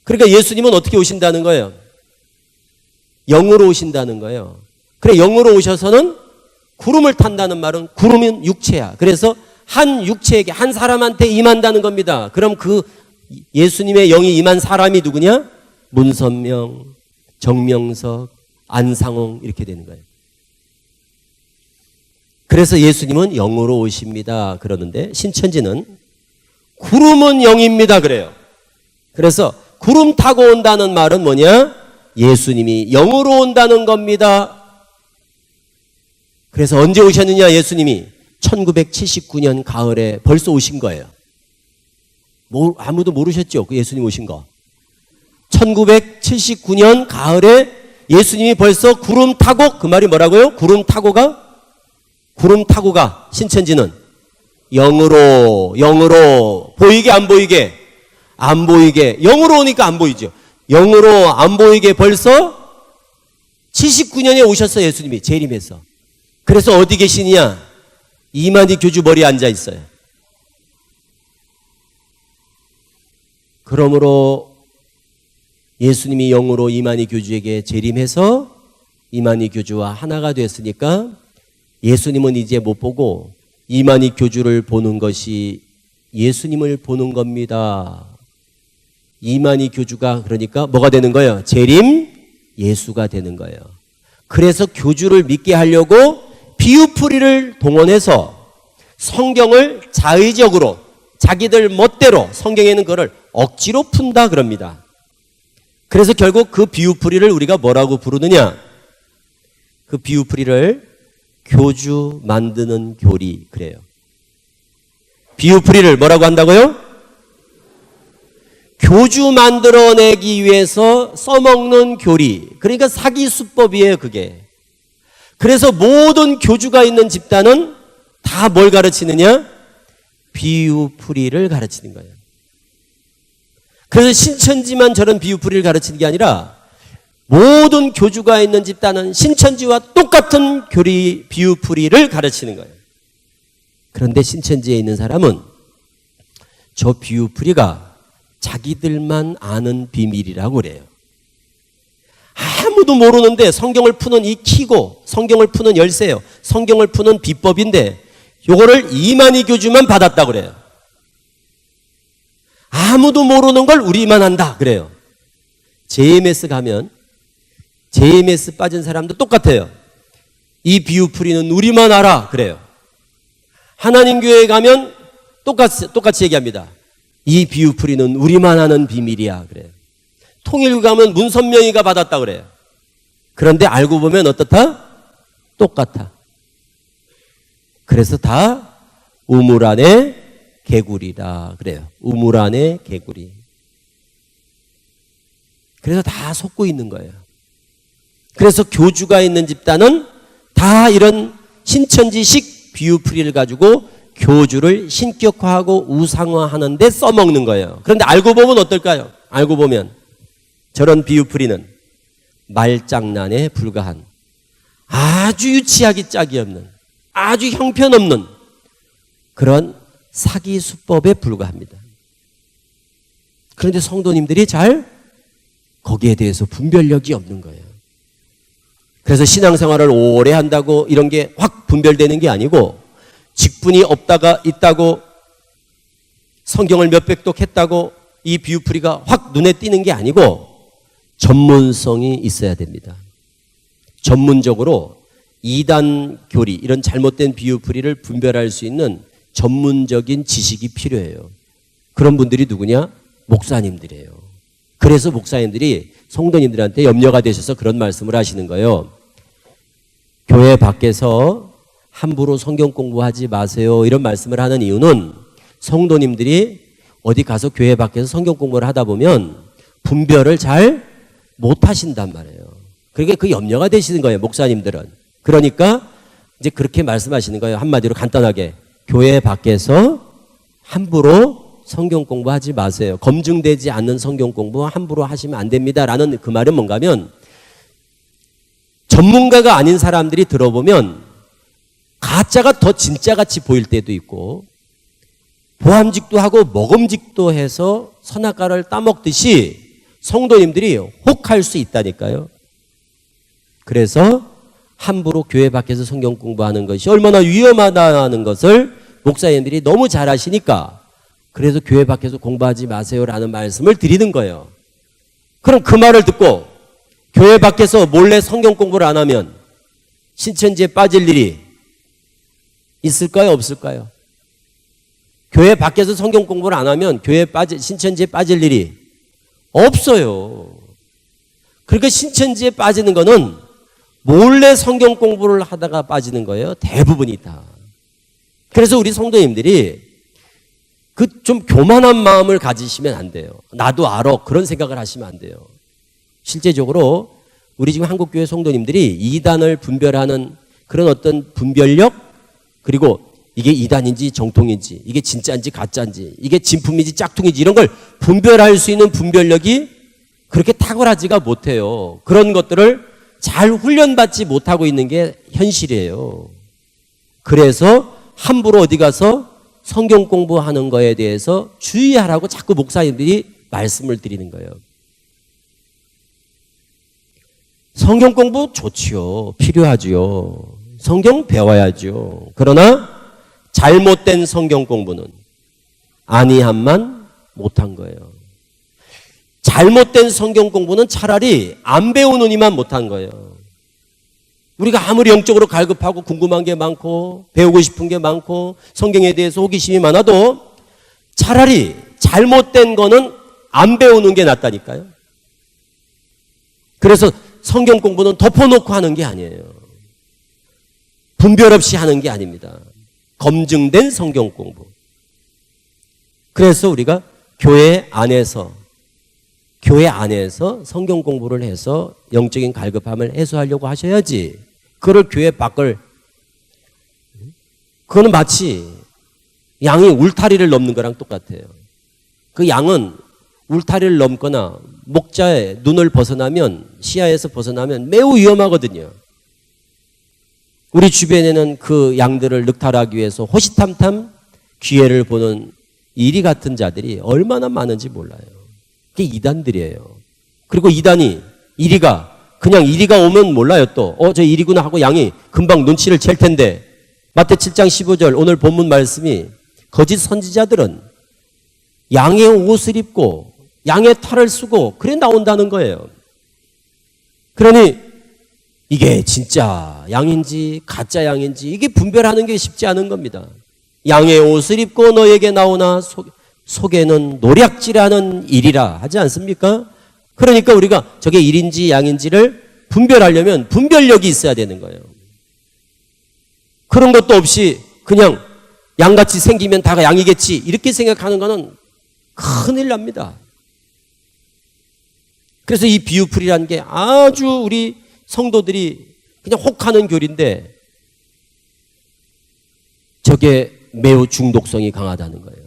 그러니까 예수님은 어떻게 오신다는 거예요? 영으로 오신다는 거예요. 그래, 영으로 오셔서는 구름을 탄다는 말은 구름은 육체야. 그래서 한 육체에게, 한 사람한테 임한다는 겁니다. 그럼 그 예수님의 영이 임한 사람이 누구냐? 문선명, 정명석, 안상홍 이렇게 되는 거예요. 그래서 예수님은 영으로 오십니다. 그러는데 신천지는 구름은 영입니다. 그래요. 그래서 구름 타고 온다는 말은 뭐냐? 예수님이 영으로 온다는 겁니다. 그래서 언제 오셨느냐? 예수님이 1979년 가을에 벌써 오신 거예요. 아무도 모르셨죠? 그 예수님 오신 거. 1979년 가을에 예수님이 벌써 구름 타고, 그 말이 뭐라고요? 구름 타고 가 신천지는 영으로 보이게 안 보이게? 안 보이게. 영으로 오니까 안 보이죠. 영으로 안 보이게 벌써 79년에 오셨어요. 예수님이 재림해서. 그래서 어디 계시냐? 이만희 교주 머리에 앉아 있어요. 그러므로 예수님이 영으로 이만희 교주에게 재림해서 이만희 교주와 하나가 됐으니까 예수님은 이제 못 보고 이만희 교주를 보는 것이 예수님을 보는 겁니다. 이만희 교주가 그러니까 뭐가 되는 거예요? 재림 예수가 되는 거예요. 그래서 교주를 믿게 하려고 비유풀이를 동원해서 성경을 자의적으로 자기들 멋대로 성경에는 그걸 억지로 푼다 그럽니다. 그래서 결국 그 비유풀이를 우리가 뭐라고 부르느냐? 그 비유풀이를 교주 만드는 교리 그래요. 비유풀이를 뭐라고 한다고요? 교주 만들어내기 위해서 써먹는 교리. 그러니까 사기 수법이에요, 그게. 그래서 모든 교주가 있는 집단은 다 뭘 가르치느냐? 비유풀이를 가르치는 거예요. 그래서 신천지만 저런 비유풀이를 가르치는 게 아니라 모든 교주가 있는 집단은 신천지와 똑같은 교리 비유풀이를 가르치는 거예요. 그런데 신천지에 있는 사람은 저 비유풀이가 자기들만 아는 비밀이라고 그래요. 아무도 모르는데 성경을 푸는 이 키고 성경을 푸는 열쇠요. 성경을 푸는 비법인데 요거를 이만희 교주만 받았다고 그래요. 아무도 모르는 걸 우리만 한다 그래요. JMS 가면 JMS 빠진 사람도 똑같아요. 이 비유풀이는 우리만 알아 그래요. 하나님 교회에 가면 똑같이 얘기합니다. 이 비유풀이는 우리만 아는 비밀이야 그래요. 통일교 가면 문선명이가 받았다 그래요. 그런데 알고 보면 어떻다? 똑같아. 그래서 다 우물 안에 개구리라 그래요. 우물 안에 개구리. 그래서 다 속고 있는 거예요. 그래서 교주가 있는 집단은 다 이런 신천지식 비유풀이를 가지고 교주를 신격화하고 우상화하는 데 써먹는 거예요. 그런데 알고 보면 어떨까요? 알고 보면 저런 비유풀이는 말장난에 불과한 아주 유치하기 짝이 없는 아주 형편없는 그런 사기 수법에 불과합니다. 그런데 성도님들이 잘 거기에 대해서 분별력이 없는 거예요. 그래서 신앙생활을 오래 한다고 이런 게 확 분별되는 게 아니고, 직분이 없다가 있다고, 성경을 몇백 독 했다고 이 비유풀이가 확 눈에 띄는 게 아니고 전문성이 있어야 됩니다. 전문적으로 이단 교리, 이런 잘못된 비유풀이를 분별할 수 있는 전문적인 지식이 필요해요. 그런 분들이 누구냐? 목사님들이에요. 그래서 목사님들이 성도님들한테 염려가 되셔서 그런 말씀을 하시는 거예요. 교회 밖에서 함부로 성경 공부하지 마세요, 이런 말씀을 하는 이유는 성도님들이 어디 가서 교회 밖에서 성경 공부를 하다 보면 분별을 잘 못하신단 말이에요. 그러니까 그 염려가 되시는 거예요, 목사님들은. 그러니까 이제 그렇게 말씀하시는 거예요. 한마디로 간단하게, 교회 밖에서 함부로 성경 공부하지 마세요. 검증되지 않는 성경 공부 함부로 하시면 안 됩니다 라는 그 말은 뭔가 하면, 전문가가 아닌 사람들이 들어보면 가짜가 더 진짜같이 보일 때도 있고, 보암직도 하고 먹음직도 해서 선악과를 따먹듯이 성도님들이 혹할 수 있다니까요. 그래서 함부로 교회 밖에서 성경 공부하는 것이 얼마나 위험하다는 것을 목사님들이 너무 잘 아시니까, 그래서 교회 밖에서 공부하지 마세요라는 말씀을 드리는 거예요. 그럼 그 말을 듣고 교회 밖에서 몰래 성경 공부를 안 하면 신천지에 빠질 일이 있을까요, 없을까요? 교회 밖에서 성경 공부를 안 하면 신천지에 빠질 일이 없어요. 그러니까 신천지에 빠지는 거는 몰래 성경 공부를 하다가 빠지는 거예요. 대부분이 다. 그래서 우리 성도님들이 그 좀 교만한 마음을 가지시면 안 돼요. 나도 알아, 그런 생각을 하시면 안 돼요. 실제적으로 우리 지금 한국교회 성도님들이 이단을 분별하는 그런 어떤 분별력, 그리고 이게 이단인지 정통인지, 이게 진짜인지 가짜인지, 이게 진품인지 짝퉁인지, 이런 걸 분별할 수 있는 분별력이 그렇게 탁월하지가 못해요. 그런 것들을 잘 훈련받지 못하고 있는 게 현실이에요. 그래서 함부로 어디 가서 성경 공부하는 거에 대해서 주의하라고 자꾸 목사님들이 말씀을 드리는 거예요. 성경 공부 좋지요. 필요하지요. 성경 배워야죠. 그러나 잘못된 성경 공부는 아니함만 못한 거예요. 잘못된 성경 공부는 차라리 안 배우는 이만 못한 거예요. 우리가 아무리 영적으로 갈급하고 궁금한 게 많고 배우고 싶은 게 많고 성경에 대해서 호기심이 많아도 차라리 잘못된 거는 안 배우는 게 낫다니까요. 그래서 성경 공부는 덮어놓고 하는 게 아니에요. 분별 없이 하는 게 아닙니다. 검증된 성경 공부. 그래서 우리가 교회 안에서 성경 공부를 해서 영적인 갈급함을 해소하려고 하셔야지, 그걸 교회 밖을, 그거는 마치 양이 울타리를 넘는 거랑 똑같아요. 그 양은 울타리를 넘거나 목자의 눈을 벗어나면, 시야에서 벗어나면 매우 위험하거든요. 우리 주변에는 그 양들을 늑탈하기 위해서 호시탐탐 기회를 보는 이리 같은 자들이 얼마나 많은지 몰라요. 그게 이단들이에요. 그리고 이리가 오면 몰라요. 또 저 이리구나 하고 양이 금방 눈치를 챌 텐데, 마태 7장 15절 오늘 본문 말씀이, 거짓 선지자들은 양의 옷을 입고 양의 털을 쓰고 그래 나온다는 거예요. 그러니 이게 진짜 양인지 가짜 양인지 이게 분별하는 게 쉽지 않은 겁니다. 양의 옷을 입고 너에게 나오나 속에는 노략질하는 일이라 하지 않습니까? 그러니까 우리가 저게 일인지 양인지를 분별하려면 분별력이 있어야 되는 거예요. 그런 것도 없이 그냥 양같이 생기면 다가 양이겠지 이렇게 생각하는 거는 큰일 납니다. 그래서 이 비유풀이라는 게 아주 우리 성도들이 그냥 혹하는 교리인데 저게 매우 중독성이 강하다는 거예요.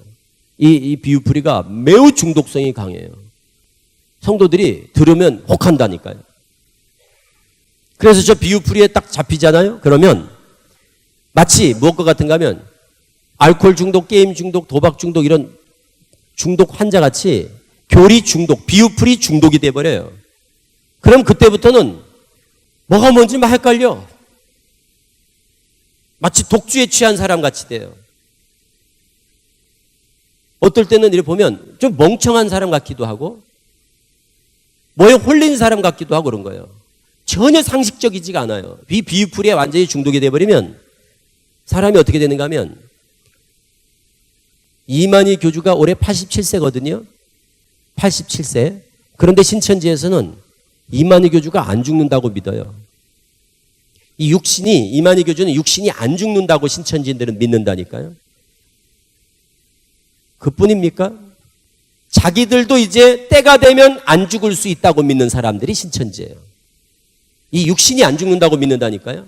이 비유풀이가 매우 중독성이 강해요. 성도들이 들으면 혹한다니까요. 그래서 저 비유풀이에 딱 잡히잖아요. 그러면 마치 무엇과 같은가 하면 알코올 중독, 게임 중독, 도박 중독 이런 중독 환자같이 교리 중독, 비유풀이 중독이 돼버려요. 그럼 그때부터는 뭐가 뭔지 막 헷갈려. 마치 독주에 취한 사람 같이 돼요. 어떨 때는 이렇게 보면 좀 멍청한 사람 같기도 하고 뭐에 홀린 사람 같기도 하고 그런 거예요. 전혀 상식적이지가 않아요. 비유풀이에 완전히 중독이 돼버리면 사람이 어떻게 되는가 하면 이만희 교주가 올해 87세거든요. 87세. 그런데 신천지에서는 이만희 교주가 안 죽는다고 믿어요. 이만희 교주는 육신이 안 죽는다고 신천지인들은 믿는다니까요. 그뿐입니까? 자기들도 이제 때가 되면 안 죽을 수 있다고 믿는 사람들이 신천지예요. 이 육신이 안 죽는다고 믿는다니까요.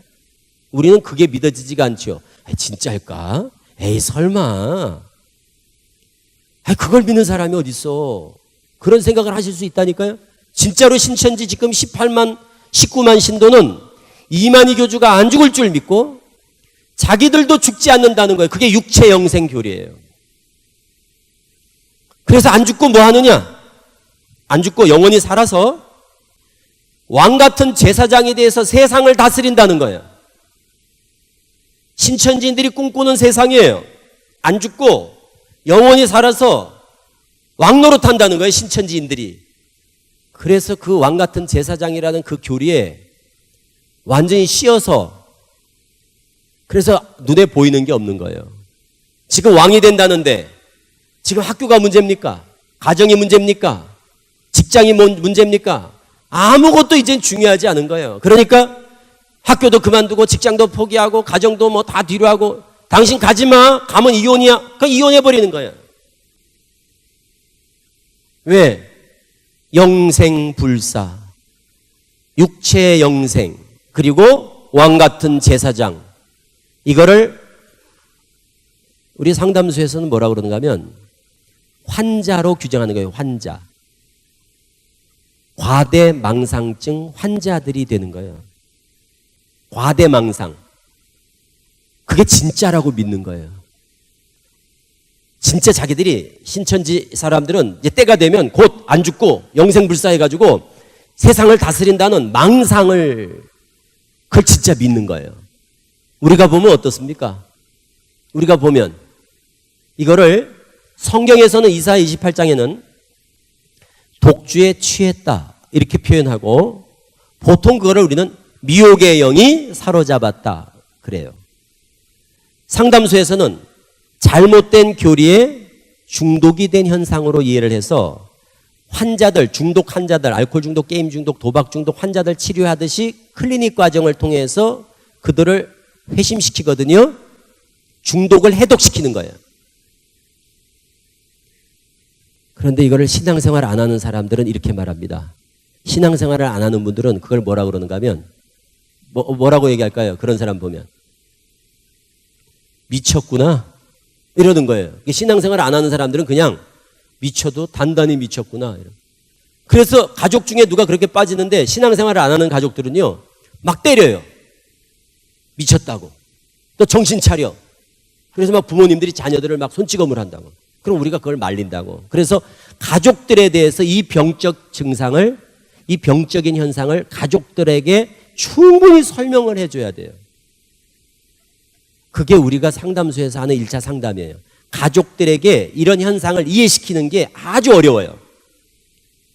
우리는 그게 믿어지지가 않죠. 진짜일까? 에이 설마. 그걸 믿는 사람이 어디 있어. 그런 생각을 하실 수 있다니까요. 진짜로 신천지 지금 19만 신도는 이만희 교주가 안 죽을 줄 믿고 자기들도 죽지 않는다는 거예요. 그게 육체 영생 교리예요. 그래서 안 죽고 뭐 하느냐? 안 죽고 영원히 살아서 왕 같은 제사장에 대해서 세상을 다스린다는 거예요. 신천지인들이 꿈꾸는 세상이에요. 안 죽고 영원히 살아서 왕 노릇한다는 거예요. 신천지인들이. 그래서 그 왕 같은 제사장이라는 그 교리에 완전히 씌어서 그래서 눈에 보이는 게 없는 거예요. 지금 왕이 된다는데 지금 학교가 문제입니까? 가정이 문제입니까? 직장이 문제입니까? 아무것도 이젠 중요하지 않은 거예요. 그러니까 학교도 그만두고 직장도 포기하고 가정도 뭐 다 뒤로 하고 당신 가지 마. 가면 이혼이야. 그럼 이혼해 버리는 거예요. 왜? 영생불사. 육체 영생. 그리고 왕 같은 제사장. 이거를 우리 상담소에서는 뭐라고 그러는가 하면 환자로 규정하는 거예요. 환자. 과대망상증 환자들이 되는 거예요. 과대망상. 그게 진짜라고 믿는 거예요. 진짜 자기들이 신천지 사람들은 이제 때가 되면 곧 안 죽고 영생불사해가지고 세상을 다스린다는 망상을 그걸 진짜 믿는 거예요. 우리가 보면 어떻습니까? 우리가 보면 이거를 성경에서는 이사야 28장에는 독주에 취했다 이렇게 표현하고 보통 그거를 우리는 미혹의 영이 사로잡았다 그래요. 상담소에서는 잘못된 교리에 중독이 된 현상으로 이해를 해서 환자들, 중독 환자들, 알코올 중독, 게임 중독, 도박 중독 환자들 치료하듯이 클리닉 과정을 통해서 그들을 회심시키거든요. 중독을 해독시키는 거예요. 그런데 이거를 신앙생활 안 하는 사람들은 이렇게 말합니다. 신앙생활을 안 하는 분들은 그걸 뭐라고 그러는가 하면 뭐라고 얘기할까요? 그런 사람 보면 미쳤구나 이러는 거예요. 신앙생활 안 하는 사람들은 그냥 미쳐도 단단히 미쳤구나. 그래서 가족 중에 누가 그렇게 빠지는데 신앙생활을 안 하는 가족들은요 막 때려요. 미쳤다고. 또 정신 차려. 그래서 막 부모님들이 자녀들을 막 손찌검을 한다고. 그럼 우리가 그걸 말린다고. 그래서 가족들에 대해서 이 병적 증상을, 이 병적인 현상을 가족들에게 충분히 설명을 해줘야 돼요. 그게 우리가 상담소에서 하는 1차 상담이에요. 가족들에게 이런 현상을 이해시키는 게 아주 어려워요.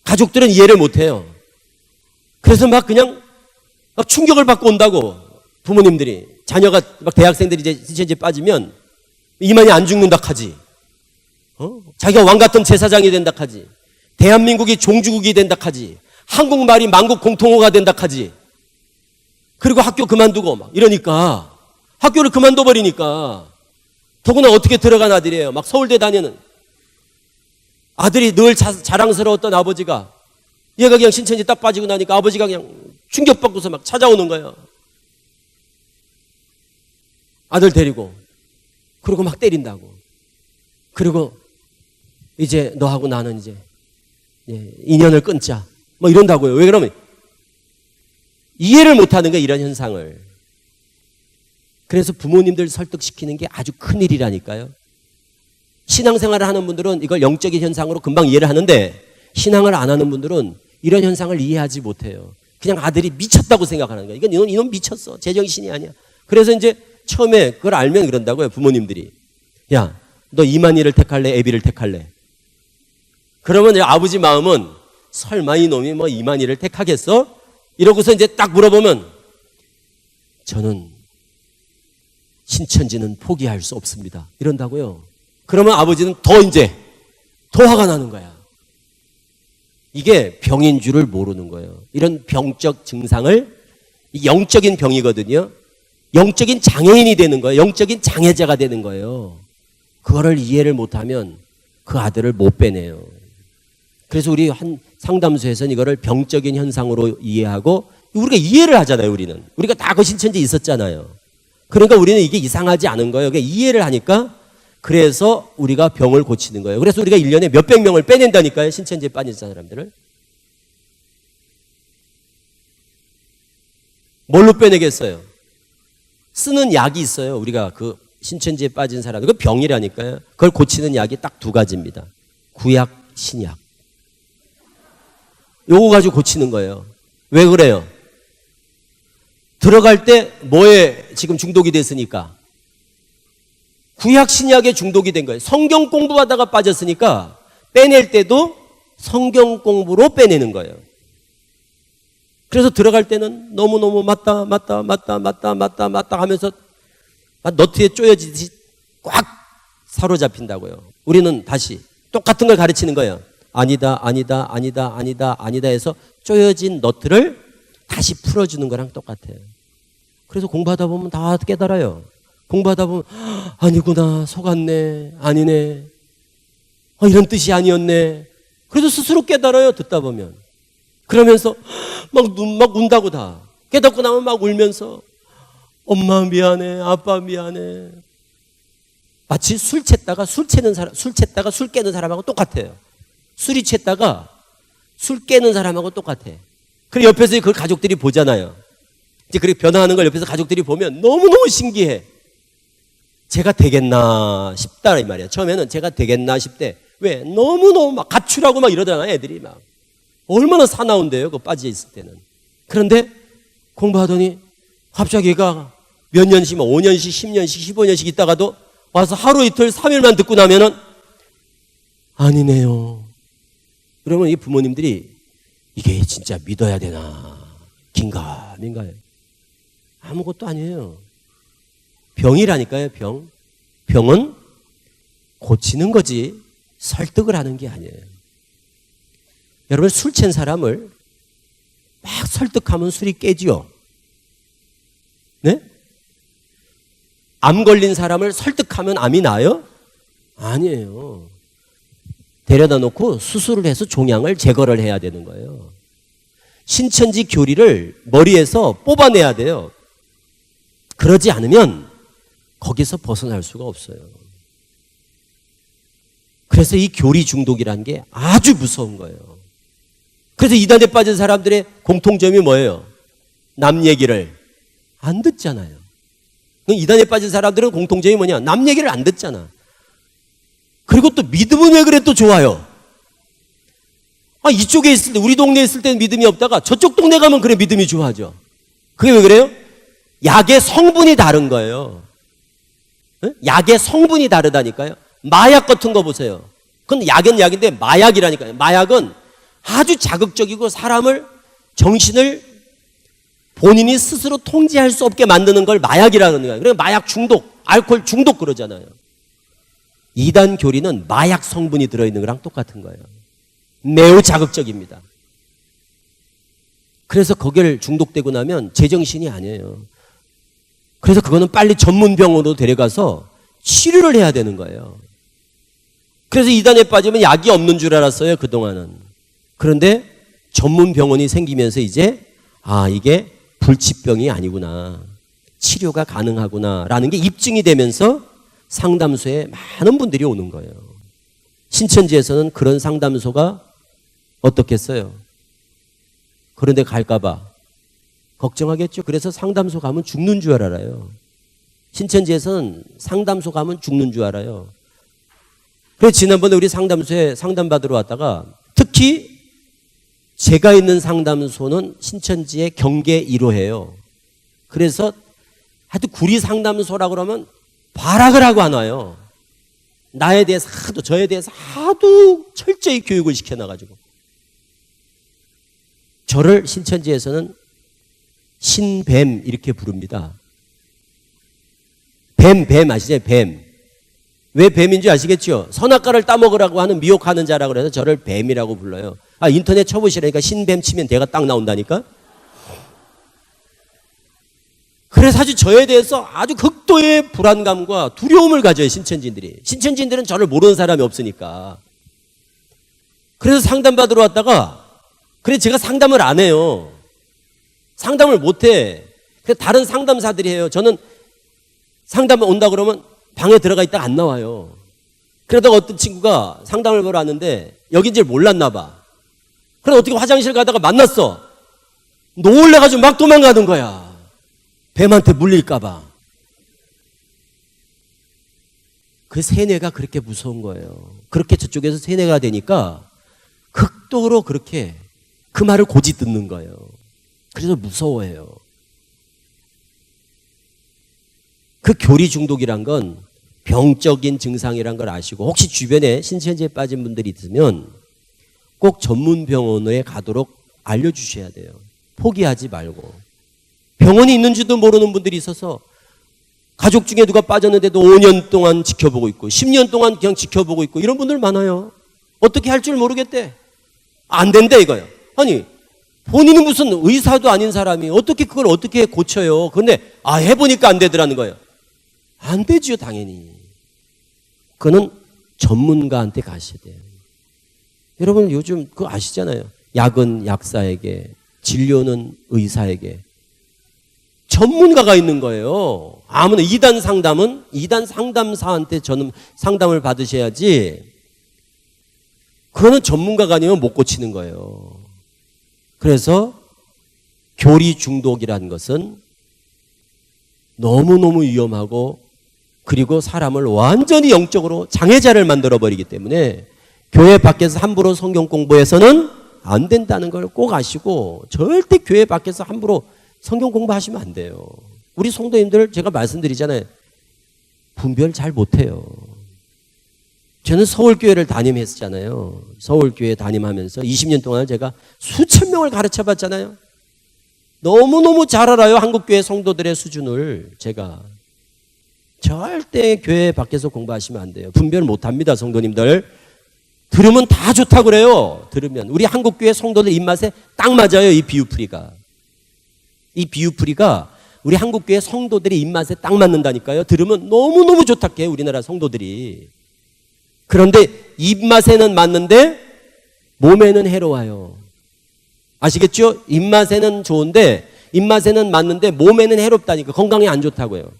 가족들은 이해를 못해요. 그래서 막 그냥 막 충격을 받고 온다고 부모님들이. 자녀가 막 대학생들이 이제 신천지에 빠지면 이만희 안 죽는다 하지. 자기가 왕 같은 제사장이 된다 하지. 대한민국이 종주국이 된다 하지. 한국말이 만국 공통어가 된다 하지. 그리고 학교 그만두고 막 이러니까 학교를 그만둬 버리니까 더구나 어떻게 들어간 아들이에요. 막 서울대 다니는 아들이 늘 자랑스러웠던 아버지가 얘가 그냥 신천지 딱 빠지고 나니까 아버지가 그냥 충격받고서 막 찾아오는 거예요. 아들 데리고. 그리고 막 때린다고. 그리고 이제 너하고 나는 이제 인연을 끊자. 뭐 이런다고요. 왜 그러면 이해를 못하는 거야 이런 현상을. 그래서 부모님들 설득시키는 게 아주 큰일이라니까요. 신앙생활을 하는 분들은 이걸 영적인 현상으로 금방 이해를 하는데 신앙을 안 하는 분들은 이런 현상을 이해하지 못해요. 그냥 아들이 미쳤다고 생각하는 거야. 이건 이놈 미쳤어. 제정신이 아니야. 그래서 이제 처음에 그걸 알면 그런다고요. 부모님들이. 야, 너 이만희를 택할래? 애비를 택할래? 그러면 아버지 마음은 설마 이놈이 뭐 이만희를 택하겠어? 이러고서 이제 딱 물어보면 저는 신천지는 포기할 수 없습니다. 이런다고요. 그러면 아버지는 더 화가 나는 거야. 이게 병인 줄을 모르는 거예요. 이런 병적 증상을 영적인 병이거든요. 영적인 장애인이 되는 거예요. 영적인 장애자가 되는 거예요. 그거를 이해를 못하면 그 아들을 못 빼내요. 그래서 우리 한 상담소에서는 이거를 병적인 현상으로 이해하고 우리가 이해를 하잖아요. 우리가 다 그 신천지에 있었잖아요. 그러니까 우리는 이게 이상하지 않은 거예요. 그러니까 이해를 하니까 그래서 우리가 병을 고치는 거예요. 그래서 우리가 1년에 몇백 명을 빼낸다니까요. 신천지에 빠진 사람들을. 뭘로 빼내겠어요? 쓰는 약이 있어요. 우리가 그 신천지에 빠진 사람들. 그 병이라니까요. 그걸 고치는 약이 딱 두 가지입니다. 구약, 신약. 요거 가지고 고치는 거예요. 왜 그래요? 들어갈 때 뭐에 지금 중독이 됐으니까? 구약, 신약에 중독이 된 거예요. 성경 공부하다가 빠졌으니까 빼낼 때도 성경 공부로 빼내는 거예요. 그래서 들어갈 때는 너무너무 맞다 하면서 너트에 쪼여지듯이 꽉 사로잡힌다고요. 우리는 다시 똑같은 걸 가르치는 거예요. 아니다 해서 쪼여진 너트를 다시 풀어주는 거랑 똑같아요. 그래서 공부하다 보면 다 깨달아요. 공부하다 보면 아니구나, 속았네, 아니네, 이런 뜻이 아니었네. 그래서 스스로 깨달아요. 듣다 보면. 그러면서 막 운다고 다. 깨닫고 나면 막 울면서 엄마 미안해, 아빠 미안해. 마치 술 챘다가 술 깨는 사람하고 똑같아요. 술이 챘다가 술 깨는 사람하고 똑같아. 그리고 옆에서 그걸 가족들이 보잖아요. 이제 그렇게 변화하는 걸 옆에서 가족들이 보면 너무너무 신기해. 제가 되겠나 싶다 이 말이야. 처음에는 제가 되겠나 싶대. 왜? 너무너무 막 가출하고 막 이러잖아, 애들이 막. 얼마나 사나운데요, 그거 빠져 있을 때는. 그런데 공부하더니 갑자기 얘가 몇 년씩, 5년씩, 10년씩, 15년씩 있다가도 와서 하루 이틀, 3일만 듣고 나면은 아니네요. 그러면 이 부모님들이 이게 진짜 믿어야 되나? 긴가민가요? 아무것도 아니에요. 병이라니까요, 병. 병은 고치는 거지 설득을 하는 게 아니에요. 여러분, 술 취한 사람을 막 설득하면 술이 깨지요. 네? 암 걸린 사람을 설득하면 암이 나요? 아니에요. 데려다 놓고 수술을 해서 종양을 제거를 해야 되는 거예요. 신천지 교리를 머리에서 뽑아내야 돼요. 그러지 않으면 거기서 벗어날 수가 없어요. 그래서 이 교리 중독이라는 게 아주 무서운 거예요. 그래서 이단에 빠진 사람들의 공통점이 뭐예요? 남 얘기를 안 듣잖아요. 이단에 빠진 사람들은 공통점이 뭐냐? 남 얘기를 안 듣잖아. 그리고 또 믿음은 왜 그래 또 좋아요? 이쪽에 있을 때, 우리 동네에 있을 때는 믿음이 없다가 저쪽 동네 가면 그래 믿음이 좋아져. 그게 왜 그래요? 약의 성분이 다른 거예요. 약의 성분이 다르다니까요. 마약 같은 거 보세요. 그건 약은 약인데 마약이라니까요. 마약은 아주 자극적이고 사람을, 정신을 본인이 스스로 통제할 수 없게 만드는 걸 마약이라는 거예요. 그래서 마약 중독, 알코올 중독 그러잖아요. 이단 교리는 마약 성분이 들어있는 거랑 똑같은 거예요. 매우 자극적입니다. 그래서 거기를 중독되고 나면 제정신이 아니에요. 그래서 그거는 빨리 전문병원으로 데려가서 치료를 해야 되는 거예요. 그래서 이단에 빠지면 약이 없는 줄 알았어요, 그동안은. 그런데 전문병원이 생기면서 이제 이게 불치병이 아니구나, 치료가 가능하구나 라는 게 입증이 되면서 상담소에 많은 분들이 오는 거예요. 신천지에서는 그런 상담소가 어떻겠어요? 그런데 갈까봐 걱정하겠죠. 그래서 상담소 가면 죽는 줄 알아요. 신천지에서는 상담소 가면 죽는 줄 알아요. 그래서 지난번에 우리 상담소에 상담받으러 왔다가 특히 제가 있는 상담소는 신천지의 경계 1호예요. 그래서 하여튼 구리 상담소라 그러면 발악을 하고 안 와요. 나에 대해서 하도, 저에 대해서 하도 철저히 교육을 시켜놔가지고. 저를 신천지에서는 신뱀 이렇게 부릅니다. 뱀 아시죠? 뱀. 왜 뱀인 줄 아시겠죠? 선악과를 따먹으라고 하는 미혹하는 자라 그래서 저를 뱀이라고 불러요. 아, 인터넷 쳐보시라니까. 신뱀 치면 대가 딱 나온다니까. 그래서 아주 저에 대해서 아주 극도의 불안감과 두려움을 가져요, 신천지인들이. 신천지인들은 저를 모르는 사람이 없으니까. 그래서 상담받으러 왔다가, 그래 제가 상담을 안 해요. 상담을 못 해. 그래서 다른 상담사들이 해요. 저는 상담 온다 그러면 방에 들어가 있다가 안 나와요. 그러다가 어떤 친구가 상담을 보러 왔는데 여긴 줄 몰랐나 봐. 그래서 어떻게 화장실 가다가 만났어. 놀래가지고 막 도망가는 거야. 뱀한테 물릴까 봐. 그 세뇌가 그렇게 무서운 거예요. 그렇게 저쪽에서 세뇌가 되니까 극도로 그렇게 그 말을 고지 듣는 거예요. 그래서 무서워해요. 그 교리 중독이란 건 병적인 증상이란 걸 아시고, 혹시 주변에 신천지에 빠진 분들이 있으면 꼭 전문 병원에 가도록 알려주셔야 돼요. 포기하지 말고. 병원이 있는지도 모르는 분들이 있어서 가족 중에 누가 빠졌는데도 5년 동안 지켜보고 있고 10년 동안 그냥 지켜보고 있고 이런 분들 많아요. 어떻게 할 줄 모르겠대. 안 된다 이거예요. 아니 본인은 무슨 의사도 아닌 사람이 어떻게 그걸 어떻게 고쳐요. 그런데 해보니까 안 되더라는 거예요. 안 되죠, 당연히. 그거는 전문가한테 가셔야 돼요. 여러분 요즘 그거 아시잖아요. 약은 약사에게, 진료는 의사에게. 전문가가 있는 거예요. 아무나 이단 상담은 이단 상담사한테 저는 상담을 받으셔야지. 그거는 전문가가 아니면 못 고치는 거예요. 그래서 교리 중독이라는 것은 너무너무 위험하고, 그리고 사람을 완전히 영적으로 장애자를 만들어버리기 때문에 교회 밖에서 함부로 성경 공부해서는 안 된다는 걸 꼭 아시고, 절대 교회 밖에서 함부로 성경 공부하시면 안 돼요. 우리 성도님들 제가 말씀드리잖아요. 분별 잘 못해요. 저는 서울교회를 담임했잖아요. 서울교회 담임하면서 20년 동안 제가 수천 명을 가르쳐봤잖아요. 너무너무 잘 알아요. 한국교회 성도들의 수준을. 제가 절대 교회 밖에서 공부하시면 안 돼요. 분별 못합니다, 성도님들. 들으면 다 좋다고 그래요. 들으면 우리 한국교회 성도들 입맛에 딱 맞아요. 이 비유풀이가. 이 비유풀이가 우리 한국교회 성도들의 입맛에 딱 맞는다니까요. 들으면 너무너무 좋다고 해요, 우리나라 성도들이. 그런데 입맛에는 맞는데 몸에는 해로워요. 아시겠죠? 입맛에는 좋은데, 입맛에는 맞는데 몸에는 해롭다니까. 건강에 안 좋다고요.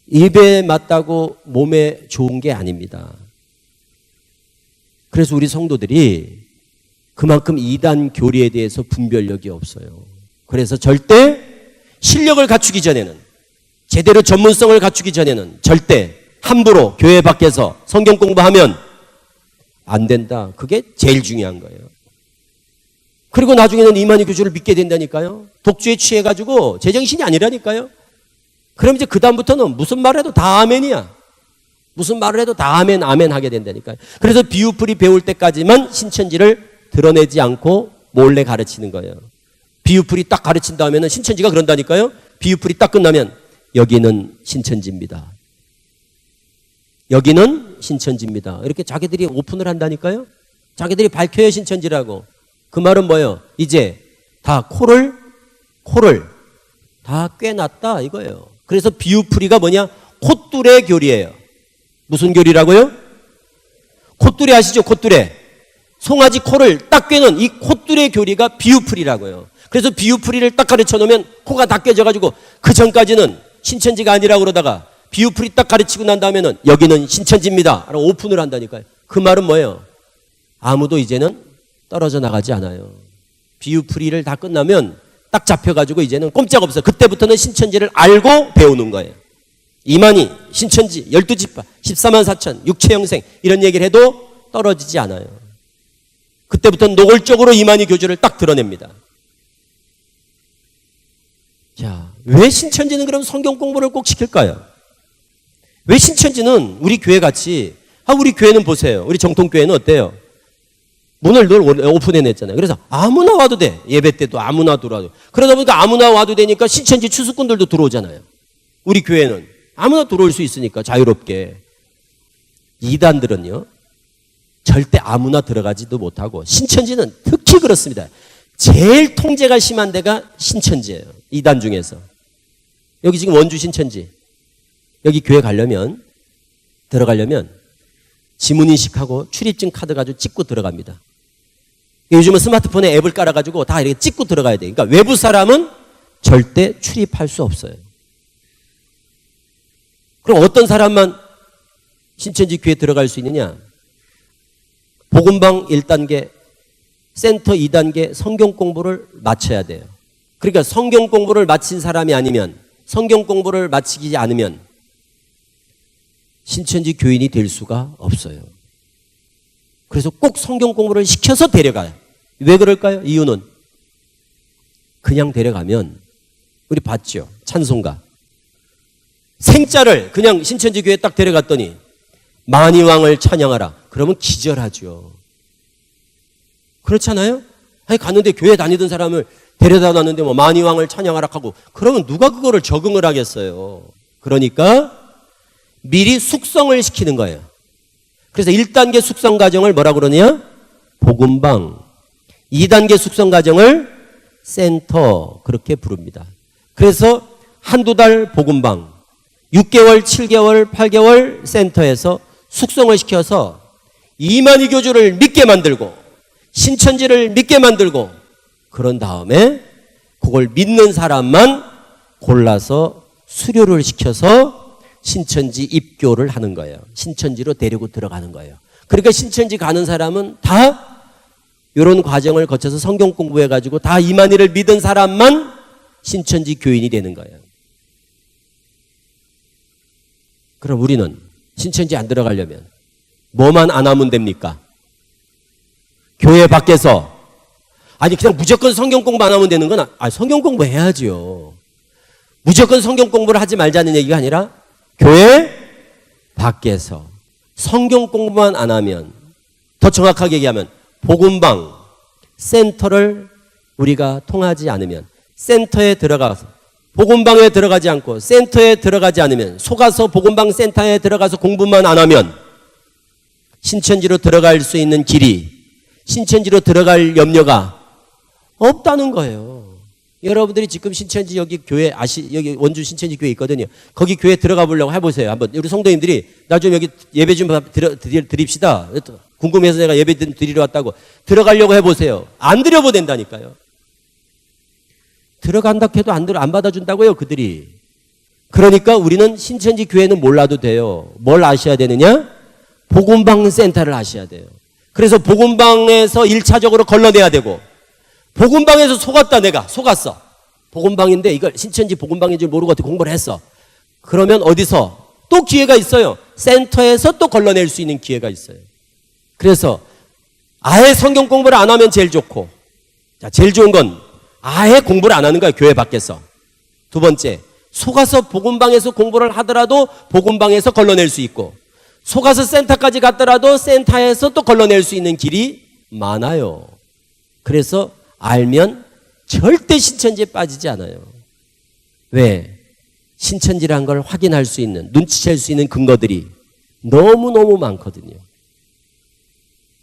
입에 맞다고 몸에 좋은 게 아닙니다. 그래서 우리 성도들이 그만큼 이단 교리에 대해서 분별력이 없어요. 그래서 절대 실력을 갖추기 전에는, 제대로 전문성을 갖추기 전에는 절대 함부로 교회 밖에서 성경 공부하면 안 된다. 그게 제일 중요한 거예요. 그리고 나중에는 이만희 교주를 믿게 된다니까요. 독주에 취해가지고 제정신이 아니라니까요. 그럼 이제 그 다음부터는 무슨 말을 해도 다 아멘이야. 무슨 말을 해도 다 아멘 아멘 하게 된다니까요. 그래서 비유풀이 배울 때까지만 신천지를 드러내지 않고 몰래 가르치는 거예요. 비유풀이 딱 가르친 다음에는 신천지가 그런다니까요. 비유풀이 딱 끝나면 여기는 신천지입니다. 여기는 신천지입니다. 이렇게 자기들이 오픈을 한다니까요. 자기들이 밝혀요, 신천지라고. 그 말은 뭐예요? 이제 다 코를 다 꿰놨다 이거예요. 그래서 비유풀이가 뭐냐? 콧뚜레 교리예요. 무슨 교리라고요? 콧뚜레 아시죠? 콧뚜레. 송아지 코를 딱 꿰는 이 콧뚜레 교리가 비유풀이라고요. 그래서 비유풀이를 딱 가르쳐 놓으면 코가 다 꿰져가지고 그 전까지는 신천지가 아니라고 그러다가 비유풀이 딱 가르치고 난 다음에는 여기는 신천지입니다 라고 오픈을 한다니까요. 그 말은 뭐예요? 아무도 이제는 떨어져 나가지 않아요. 비유풀이를 다 끝나면 딱 잡혀가지고 이제는 꼼짝없어요. 그때부터는 신천지를 알고 배우는 거예요. 이만희, 신천지, 12지파, 14만 4천, 육체영생 이런 얘기를 해도 떨어지지 않아요. 그때부터 노골적으로 이만희 교주를 딱 드러냅니다. 자, 왜 신천지는 그럼 성경 공부를 꼭 시킬까요? 왜 신천지는 우리 교회 같이, 우리 교회는 보세요. 우리 정통교회는 어때요? 문을 늘 오픈해냈잖아요. 그래서 아무나 와도 돼. 예배 때도 아무나 들어와도. 그러다 보니까 아무나 와도 되니까 신천지 추수꾼들도 들어오잖아요. 우리 교회는 아무나 들어올 수 있으니까 자유롭게. 이단들은요, 절대 아무나 들어가지도 못하고, 신천지는 특히 그렇습니다. 제일 통제가 심한 데가 신천지예요. 이단 중에서. 여기 지금 원주 신천지. 여기 교회 들어가려면 지문인식하고 출입증 카드 가지고 찍고 들어갑니다. 요즘은 스마트폰에 앱을 깔아가지고 다 이렇게 찍고 들어가야 돼. 그러니까 외부 사람은 절대 출입할 수 없어요. 그럼 어떤 사람만 신천지 교회에 들어갈 수 있느냐? 복음방 1단계, 센터 2단계 성경 공부를 마쳐야 돼요. 그러니까 성경 공부를 마친 사람이 아니면, 성경 공부를 마치지 않으면 신천지 교인이 될 수가 없어요. 그래서 꼭 성경 공부를 시켜서 데려가요. 왜 그럴까요? 이유는 그냥 데려가면, 우리 봤죠? 찬송가. 생자를 그냥 신천지 교회에 딱 데려갔더니 만이왕을 찬양하라. 그러면 기절하죠. 그렇잖아요? 아니, 갔는데 교회 다니던 사람을 데려다 놨는데 뭐 만이왕을 찬양하라 하고, 그러면 누가 그거를 적응을 하겠어요? 그러니까 미리 숙성을 시키는 거예요. 그래서 1단계 숙성 과정을 뭐라고 그러냐? 복음방. 2단계 숙성 과정을 센터, 그렇게 부릅니다. 그래서 한두 달 복음방, 6개월, 7개월, 8개월 센터에서 숙성을 시켜서 이만희 교주를 믿게 만들고 신천지를 믿게 만들고, 그런 다음에 그걸 믿는 사람만 골라서 수료를 시켜서 신천지 입교를 하는 거예요. 신천지로 데리고 들어가는 거예요. 그러니까 신천지 가는 사람은 다 이런 과정을 거쳐서 성경 공부해가지고 다 이만희를 믿은 사람만 신천지 교인이 되는 거예요. 그럼 우리는 신천지 안 들어가려면 뭐만 안 하면 됩니까? 교회 밖에서, 아니 그냥 무조건 성경 공부 안 하면 되는 건, 성경 공부 해야죠. 무조건 성경 공부를 하지 말자는 얘기가 아니라 교회 밖에서 성경 공부만 안 하면, 더 정확하게 얘기하면 복음방, 센터를 우리가 통하지 않으면, 센터에 들어가서 복음방에 들어가지 않고 센터에 들어가지 않으면, 속아서 복음방 센터에 들어가서 공부만 안 하면 신천지로 들어갈 수 있는 길이, 신천지로 들어갈 염려가 없다는 거예요. 여러분들이 지금 신천지 여기 교회 여기 원주 신천지 교회 있거든요. 거기 교회 들어가 보려고 해보세요. 한번 우리 성도님들이 나 좀 여기 예배 좀 드립시다. 궁금해서 내가 예배 드리러 왔다고 들어가려고 해보세요. 안 드려보낸다니까요. 들어간다 해도 안 받아준다고요, 그들이. 그러니까 우리는 신천지 교회는 몰라도 돼요. 뭘 아셔야 되느냐? 복음방 센터를 아셔야 돼요. 그래서 복음방에서 1차적으로 걸러내야 되고, 복음방에서 내가 속았어. 복음방인데 이걸 신천지 복음방인 줄 모르고 어떻게 공부를 했어. 그러면 어디서 또 기회가 있어요. 센터에서 또 걸러낼 수 있는 기회가 있어요. 그래서 아예 성경 공부를 안 하면 제일 좋고, 자, 제일 좋은 건 아예 공부를 안 하는 거예요, 교회 밖에서. 두 번째, 속아서 복음방에서 공부를 하더라도 복음방에서 걸러낼 수 있고, 속아서 센터까지 갔더라도 센터에서 또 걸러낼 수 있는 길이 많아요. 그래서 알면 절대 신천지에 빠지지 않아요. 왜? 신천지란 걸 확인할 수 있는, 눈치챌 수 있는 근거들이 너무너무 많거든요.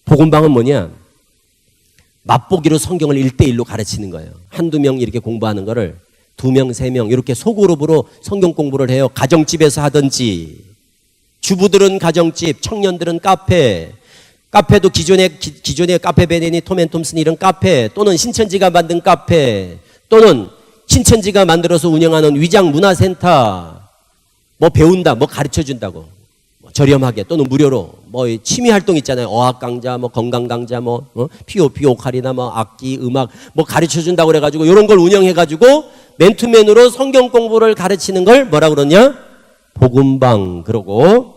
복음방은 뭐냐? 맛보기로 성경을 1대1로 가르치는 거예요. 한두 명 이렇게 공부하는 거를 2명, 3명 이렇게 소그룹으로 성경 공부를 해요. 가정집에서 하든지, 주부들은 가정집, 청년들은 카페도 기존의 카페 베네니, 톰앤톰슨 이런 카페, 또는 신천지가 만든 카페, 또는 신천지가 만들어서 운영하는 위장 문화센터, 뭐 배운다, 뭐 가르쳐준다고, 뭐 저렴하게 또는 무료로, 뭐 취미 활동 있잖아요. 어학 강좌, 뭐 건강 강좌, 뭐 POP 오카리나, 뭐 악기, 음악, 뭐 가르쳐준다고 그래가지고 이런 걸 운영해가지고 맨투맨으로 성경 공부를 가르치는 걸 뭐라 그러냐? 복음방. 그러고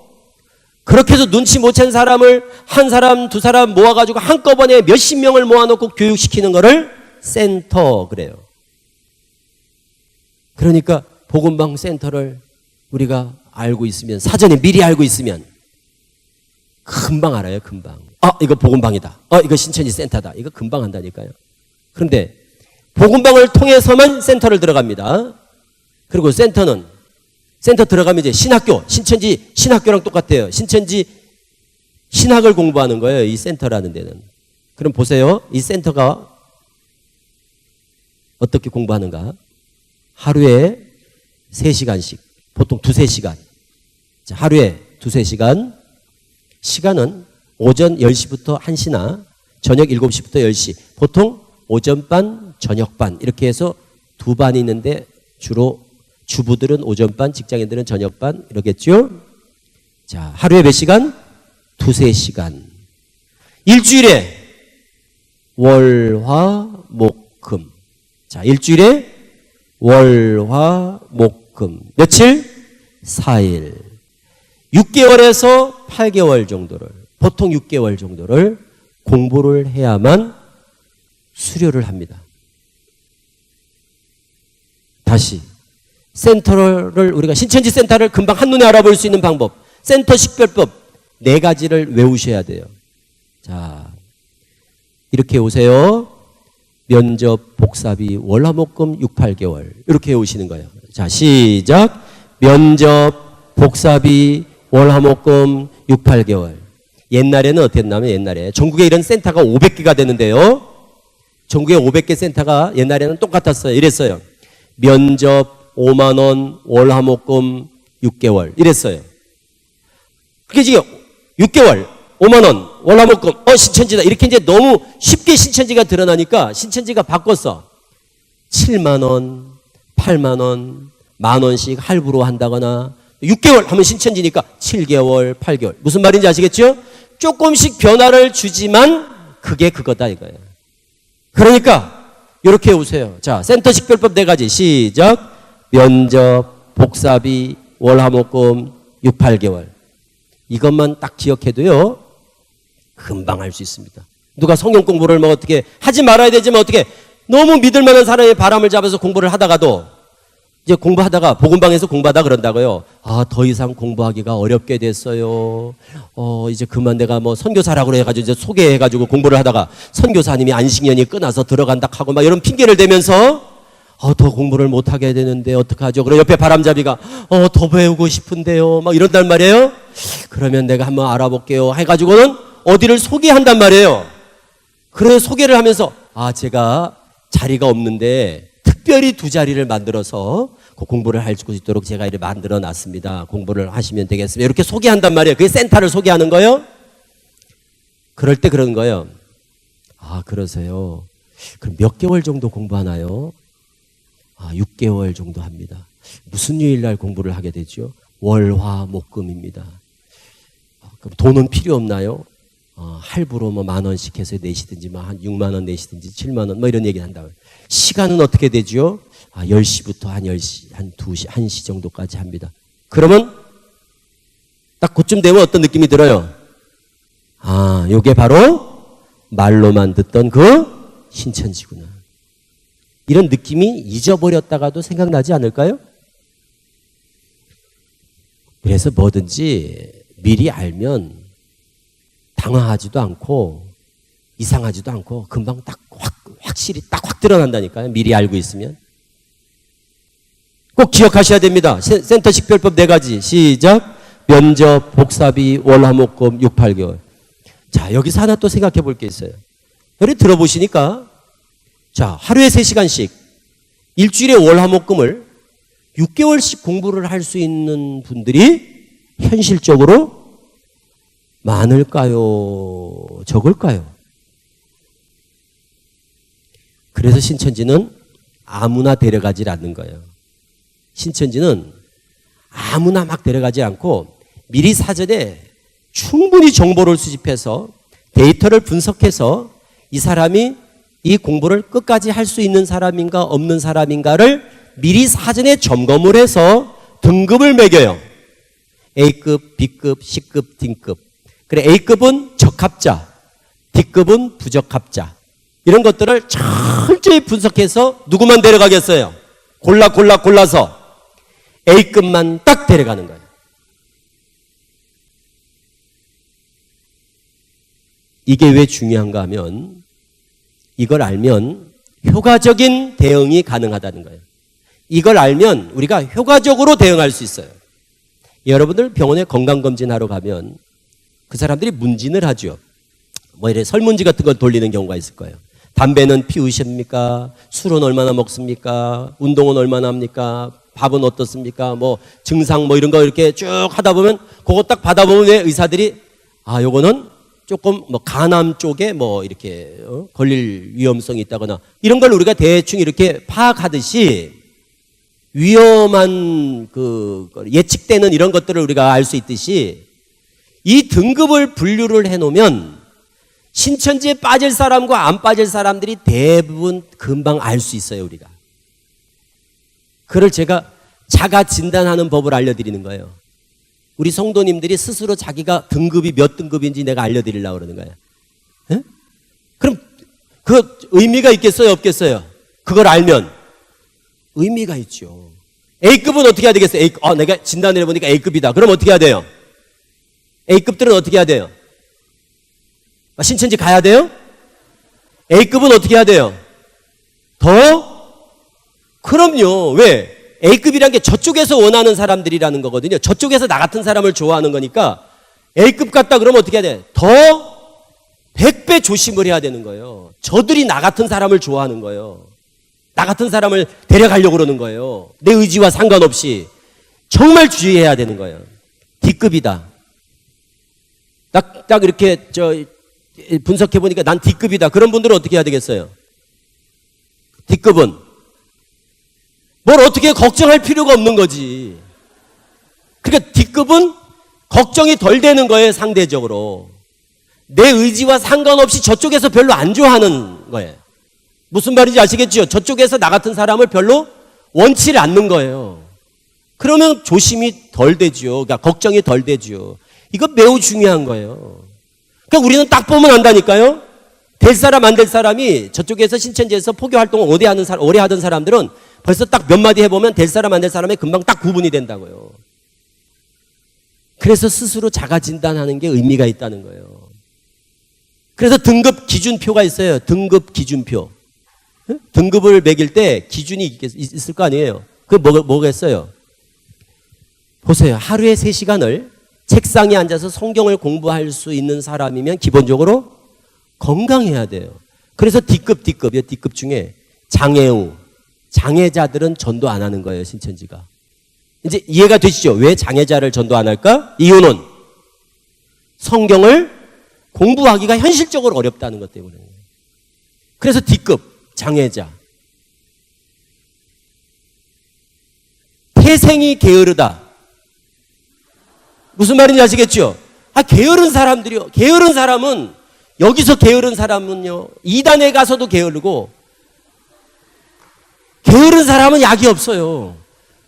그렇게 해서 눈치 못 챈 사람을 한 사람, 두 사람 모아가지고 한꺼번에 몇십 명을 모아놓고 교육시키는 거를 센터 그래요. 그러니까 복음방 센터를 우리가 알고 있으면, 사전에 미리 알고 있으면 금방 알아요. 금방. 이거 복음방이다. 이거 신천지 센터다. 이거 금방 한다니까요. 그런데 복음방을 통해서만 센터를 들어갑니다. 그리고 센터 들어가면 이제 신학교, 신천지 신학교랑 똑같아요. 신천지 신학을 공부하는 거예요. 이 센터라는 데는. 그럼 보세요. 이 센터가 어떻게 공부하는가? 하루에 3시간씩, 보통 2-3시간. 자, 하루에 2-3시간. 시간은 오전 10시부터 1시나 저녁 7시부터 10시. 보통 오전반, 저녁반 이렇게 해서 2반이 있는데 주로 주부들은 오전반, 직장인들은 저녁반 이러겠죠. 자, 하루에 몇 시간? 2-3시간. 일주일에 월, 화, 목, 금. 자, 일주일에 월, 화, 목, 금. 며칠? 4일. 6개월에서 8개월 정도를, 보통 6개월 정도를 공부를 해야만 수료를 합니다. 다시 센터를, 우리가 신천지 센터를 금방 한눈에 알아볼 수 있는 방법, 센터 식별법 4가지를 외우셔야 돼요. 자, 이렇게 오세요. 면접, 복사비, 월화목금 6-8개월 이렇게 오시는 거예요. 자, 시작. 면접, 복사비, 월화목금 6-8개월. 옛날에는 어땠냐면, 옛날에 전국에 이런 센터가 500개가 되는데요. 전국에 500개 센터가 옛날에는 똑같았어요. 이랬어요. 면접 5만 원, 월화목금 6개월 이랬어요. 그게 지금 6개월 5만 원, 월화목금, 신천지다. 이렇게 이제 너무 쉽게 신천지가 드러나니까 신천지가 바꿨어. 7만 원, 8만 원, 10,000원씩 할부로 한다거나, 6개월 하면 신천지니까 7개월, 8개월. 무슨 말인지 아시겠죠? 조금씩 변화를 주지만 그게 그거다 이거예요. 그러니까 이렇게 오세요. 자, 센터 식별법 4가지. 시작. 면접, 복사비, 월화목금 6-8개월. 이것만 딱 기억해도요, 금방 할 수 있습니다. 누가 성경 공부를 뭐 어떻게 하지 말아야 되지만 어떻게 너무 믿을 만한 사람의 바람을 잡아서 공부를 하다가도 이제 공부하다가 복음방에서 공부하다 그런다고요. 더 이상 공부하기가 어렵게 됐어요. 이제 그만 내가 뭐 선교사라고 해가지고 이제 소개해가지고 공부를 하다가 선교사님이 안식년이 끝나서 들어간다 하고 막 이런 핑계를 대면서 더 공부를 못하게 되는데 어떡하죠? 그리고 옆에 바람잡이가 더 배우고 싶은데요. 막 이런단 말이에요. 그러면 내가 한번 알아볼게요. 해가지고는 어디를 소개한단 말이에요. 그래서 소개를 하면서 제가 자리가 없는데 특별히 2자리를 만들어서 그 공부를 할 수 있도록 제가 이렇게 만들어 놨습니다. 공부를 하시면 되겠습니다. 이렇게 소개한단 말이에요. 그게 센터를 소개하는 거예요. 그럴 때 그런 거예요. 그러세요. 그럼 몇 개월 정도 공부하나요? 6개월 정도 합니다. 무슨 요일날 공부를 하게 되죠? 월, 화, 목, 금입니다. 그럼 돈은 필요 없나요? 할부로 뭐 10,000원씩 해서 내시든지 한 6만 원 내시든지 7만 원 뭐 이런 얘기를 한다고요. 시간은 어떻게 되죠? 10시부터 한 10시, 한 2시, 1시 정도까지 합니다. 그러면 딱 그쯤 되면 어떤 느낌이 들어요? 요게 바로 말로만 듣던 그 신천지구나. 이런 느낌이 잊어버렸다가도 생각나지 않을까요? 그래서 뭐든지 미리 알면 당황하지도 않고 이상하지도 않고 금방 딱 확실히 딱 확 드러난다니까요. 미리 알고 있으면. 꼭 기억하셔야 됩니다. 센터 식별법 4가지. 시작. 면접, 복사비, 월화목금 6-8개월. 자, 여기서 하나 또 생각해 볼 게 있어요. 여기 들어보시니까 자, 하루에 3시간씩 일주일에 월화목금을 6개월씩 공부를 할 수 있는 분들이 현실적으로 많을까요? 적을까요? 그래서 신천지는 아무나 데려가질 않는 거예요. 신천지는 아무나 막 데려가지 않고 미리 사전에 충분히 정보를 수집해서 데이터를 분석해서 이 사람이 이 공부를 끝까지 할 수 있는 사람인가 없는 사람인가를 미리 사전에 점검을 해서 등급을 매겨요. A급, B급, C급, D급. 그래, A급은 적합자, D급은 부적합자. 이런 것들을 철저히 분석해서 누구만 데려가겠어요? 골라서 A급만 딱 데려가는 거예요. 이게 왜 중요한가 하면 이걸 알면 효과적인 대응이 가능하다는 거예요. 이걸 알면 우리가 효과적으로 대응할 수 있어요. 여러분들 병원에 건강검진하러 가면 그 사람들이 문진을 하죠. 뭐 이래 설문지 같은 걸 돌리는 경우가 있을 거예요. 담배는 피우십니까? 술은 얼마나 먹습니까? 운동은 얼마나 합니까? 밥은 어떻습니까? 뭐 증상 뭐 이런 거 이렇게 쭉 하다 보면 그거 딱 받아보면 왜 의사들이 요거는 조금 뭐 간암 쪽에 뭐 이렇게 걸릴 위험성이 있다거나 이런 걸 우리가 대충 이렇게 파악하듯이 위험한 예측되는 이런 것들을 우리가 알 수 있듯이 이 등급을 분류를 해놓으면 신천지에 빠질 사람과 안 빠질 사람들이 대부분 금방 알 수 있어요, 우리가. 그걸 제가 자가 진단하는 법을 알려드리는 거예요. 우리 성도님들이 스스로 자기가 등급이 몇 등급인지 내가 알려드리려고 그러는 거예요. 에? 그럼 그 의미가 있겠어요, 없겠어요? 그걸 알면 의미가 있죠. A급은 어떻게 해야 되겠어요? 내가 진단을 해보니까 A급이다. 그럼 어떻게 해야 돼요? A급들은 어떻게 해야 돼요? 신천지 가야 돼요? A급은 어떻게 해야 돼요? 그럼요. 왜? A급이란 게 저쪽에서 원하는 사람들이라는 거거든요. 저쪽에서 나 같은 사람을 좋아하는 거니까 A급 같다 그러면 어떻게 해야 돼? 100배 조심을 해야 되는 거예요. 저들이 나 같은 사람을 좋아하는 거예요. 나 같은 사람을 데려가려고 그러는 거예요. 내 의지와 상관없이 정말 주의해야 되는 거예요. D급이다. 딱 이렇게 분석해 보니까 난 D급이다. 그런 분들은 어떻게 해야 되겠어요? D급은 뭘 어떻게 걱정할 필요가 없는 거지. 그러니까 D급은 걱정이 덜 되는 거예요, 상대적으로. 내 의지와 상관없이 저쪽에서 별로 안 좋아하는 거예요. 무슨 말인지 아시겠죠? 저쪽에서 나 같은 사람을 별로 원치를 않는 거예요. 그러면 조심이 덜 되죠. 그러니까 걱정이 덜 되죠. 이거 매우 중요한 거예요. 그러니까 우리는 딱 보면 안다니까요. 될 사람 안 될 사람이 저쪽에서 신천지에서 포교 활동을 오래 하던 사람들은 벌써 딱 몇 마디 해보면 될 사람 안 될 사람이 금방 딱 구분이 된다고요. 그래서 스스로 자가 진단하는 게 의미가 있다는 거예요. 그래서 등급 기준표가 있어요. 등급 기준표. 등급을 매길 때 기준이 있을 거 아니에요. 그게 뭐겠어요? 보세요. 하루에 3시간을 책상에 앉아서 성경을 공부할 수 있는 사람이면 기본적으로 건강해야 돼요. 그래서 D급 중에 장애자들은 전도 안 하는 거예요, 신천지가. 이제 이해가 되시죠? 왜 장애자를 전도 안 할까? 이유는 성경을 공부하기가 현실적으로 어렵다는 것 때문에. 그래서 D급, 장애자. 태생이 게으르다. 무슨 말인지 아시겠죠? 게으른 사람들이요. 게으른 사람은, 여기서 게으른 사람은요, 이단에 가서도 게으르고, 게으른 사람은 약이 없어요.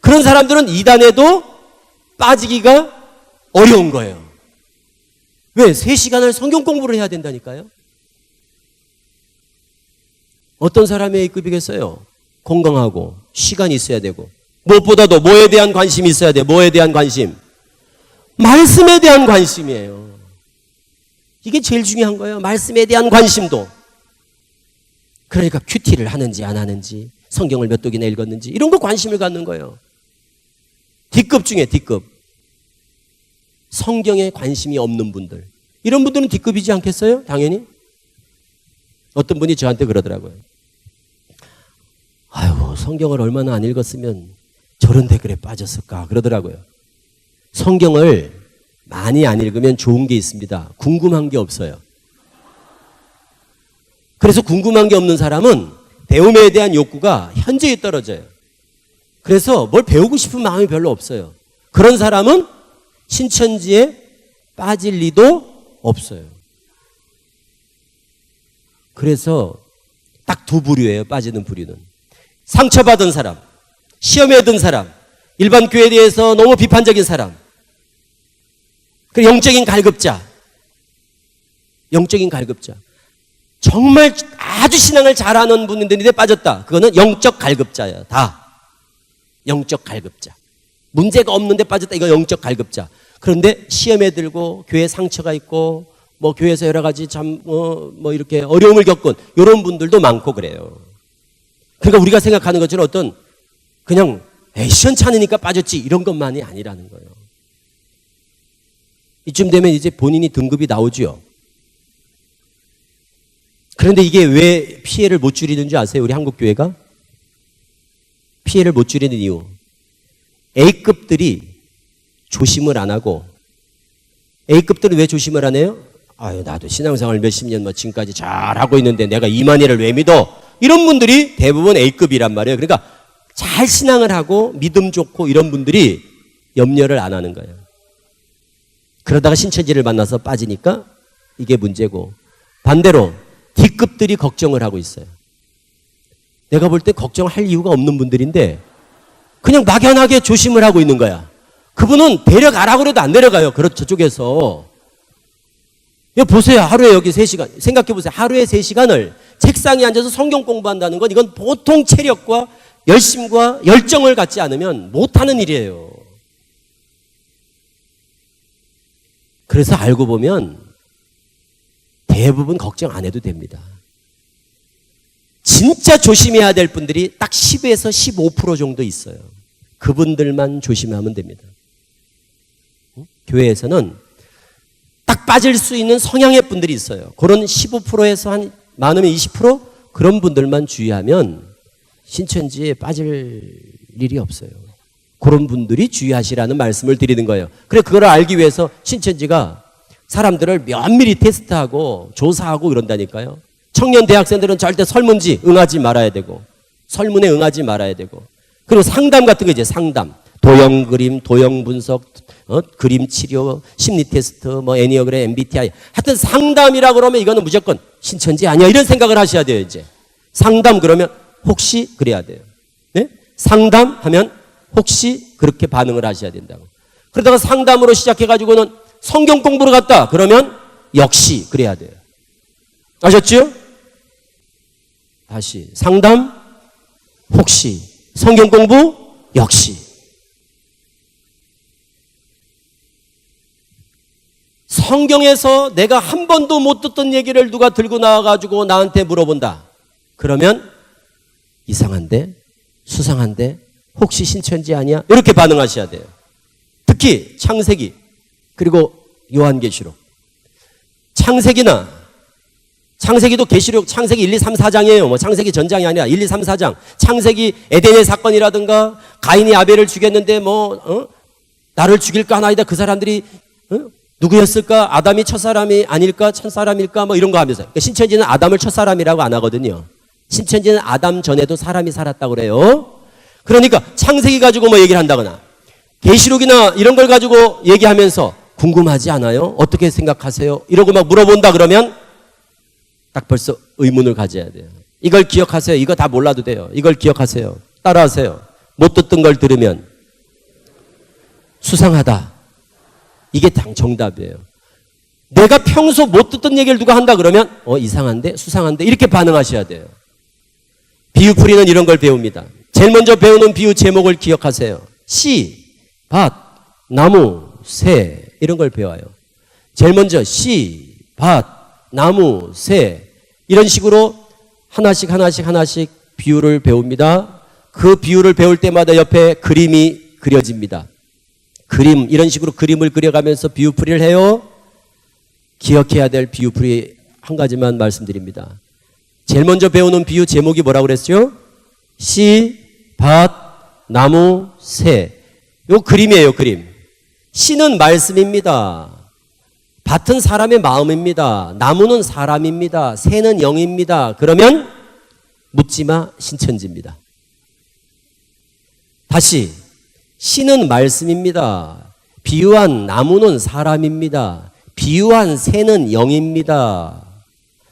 그런 사람들은 이단에도 빠지기가 어려운 거예요. 왜? 3시간을 성경 공부를 해야 된다니까요. 어떤 사람이 A급이겠어요? 건강하고 시간이 있어야 되고 무엇보다도 뭐에 대한 관심이 있어야 돼요. 뭐에 대한 관심? 말씀에 대한 관심이에요. 이게 제일 중요한 거예요. 말씀에 대한 관심도. 그러니까 큐티를 하는지 안 하는지, 성경을 몇 독이나 읽었는지 이런 거 관심을 갖는 거예요. D급 중에 D급. 성경에 관심이 없는 분들. 이런 분들은 D급이지 않겠어요? 당연히. 어떤 분이 저한테 그러더라고요. 성경을 얼마나 안 읽었으면 저런 댓글에 빠졌을까 그러더라고요. 성경을 많이 안 읽으면 좋은 게 있습니다. 궁금한 게 없어요. 그래서 궁금한 게 없는 사람은 배움에 대한 욕구가 현저히 떨어져요. 그래서 뭘 배우고 싶은 마음이 별로 없어요. 그런 사람은 신천지에 빠질 리도 없어요. 그래서 딱 2부류예요. 빠지는 부류는. 상처받은 사람, 시험에 든 사람, 일반 교회에 대해서 너무 비판적인 사람, 그 영적인 갈급자. 영적인 갈급자. 정말 아주 신앙을 잘하는 분인데 빠졌다. 그거는 영적 갈급자야. 다. 영적 갈급자. 문제가 없는데 빠졌다. 이거 영적 갈급자. 그런데 시험에 들고 교회 상처가 있고 뭐 교회에서 여러 가지 참 뭐 이렇게 어려움을 겪은 이런 분들도 많고 그래요. 그러니까 우리가 생각하는 것처럼 어떤 그냥 시원찮으니까 빠졌지 이런 것만이 아니라는 거예요. 이쯤 되면 이제 본인이 등급이 나오죠. 그런데 이게 왜 피해를 못 줄이는 줄 아세요? 우리 한국교회가? 피해를 못 줄이는 이유. A급들이 조심을 안 하고, A급들은 왜 조심을 안 해요? 아유, 나도 신앙생활 몇십 년 뭐 지금까지 잘하고 있는데 내가 이만희를 왜 믿어? 이런 분들이 대부분 A급이란 말이에요. 그러니까 잘 신앙을 하고 믿음 좋고 이런 분들이 염려를 안 하는 거예요. 그러다가 신천지를 만나서 빠지니까 이게 문제고, 반대로 D급들이 걱정을 하고 있어요. 내가 볼 때 걱정할 이유가 없는 분들인데 그냥 막연하게 조심을 하고 있는 거야. 그분은 데려가라고 해도 안 데려가요. 저쪽에서. 보세요. 하루에 여기 3시간. 생각해 보세요. 하루에 3시간을 책상에 앉아서 성경 공부한다는 건 이건 보통 체력과 열심과 열정을 갖지 않으면 못하는 일이에요. 그래서 알고 보면 대부분 걱정 안 해도 됩니다. 진짜 조심해야 될 분들이 딱 10에서 15% 정도 있어요. 그분들만 조심하면 됩니다. 교회에서는 딱 빠질 수 있는 성향의 분들이 있어요. 그런 15%에서 한 많으면 20% 그런 분들만 주의하면 신천지에 빠질 일이 없어요. 그런 분들이 주의하시라는 말씀을 드리는 거예요. 그래, 그걸 알기 위해서 신천지가 사람들을 면밀히 테스트하고 조사하고 이런다니까요. 청년 대학생들은 절대 설문지 응하지 말아야 되고, 설문에 응하지 말아야 되고, 그리고 상담 같은 거 이제 상담, 도형 그림, 도형 분석, 그림 치료, 심리 테스트, 뭐 애니어그램, MBTI, 하여튼 상담이라고 그러면 이거는 무조건 신천지 아니야 이런 생각을 하셔야 돼요. 이제 상담 그러면 혹시 그래야 돼요. 네? 상담하면 혹시 그렇게 반응을 하셔야 된다고. 그러다가 상담으로 시작해가지고는 성경 공부를 갔다 그러면 역시 그래야 돼요. 아셨죠? 다시 상담, 혹시, 성경 공부, 역시. 성경에서 내가 한 번도 못 듣던 얘기를 누가 들고 나와가지고 나한테 물어본다. 그러면 이상한데? 수상한데? 혹시 신천지 아니야? 이렇게 반응하셔야 돼요. 특히 창세기 그리고 요한계시록. 창세기도 계시록 창세기 1, 2, 3, 4장이에요. 뭐 창세기 전장이 아니라 1, 2, 3, 4장. 창세기 에덴의 사건이라든가 가인이 아벨을 죽였는데 나를 죽일까 하나이다. 그 사람들이 누구였을까? 아담이 첫사람이 아닐까? 첫사람일까? 뭐 이런 거 하면서. 그러니까 신천지는 아담을 첫사람이라고 안 하거든요. 신천지는 아담 전에도 사람이 살았다고 그래요. 그러니까 창세기 가지고 뭐 얘기를 한다거나 계시록이나 이런 걸 가지고 얘기하면서 궁금하지 않아요? 어떻게 생각하세요? 이러고 막 물어본다 그러면 딱 벌써 의문을 가져야 돼요. 이걸 기억하세요. 이거 다 몰라도 돼요. 이걸 기억하세요. 따라하세요. 못 듣던 걸 들으면 수상하다. 이게 정답이에요. 내가 평소 못 듣던 얘기를 누가 한다 그러면 이상한데? 수상한데? 이렇게 반응하셔야 돼요. 비유풀이는 이런 걸 배웁니다. 제일 먼저 배우는 비유 제목을 기억하세요. 씨, 밭, 나무, 새 이런 걸 배워요. 제일 먼저 씨, 밭, 나무, 새 이런 식으로 하나씩 비유를 배웁니다. 그 비유를 배울 때마다 옆에 그림이 그려집니다. 그림, 이런 식으로 그림을 그려가면서 비유풀이를 해요. 기억해야 될 비유풀이 한 가지만 말씀드립니다. 제일 먼저 배우는 비유 제목이 뭐라고 그랬죠? 씨, 밭, 나무, 새. 요 그림이에요, 그림. 씨는 말씀입니다. 밭은 사람의 마음입니다. 나무는 사람입니다. 새는 영입니다. 그러면 묻지마 신천지입니다. 다시 씨는 말씀입니다. 비유한 나무는 사람입니다. 비유한 새는 영입니다.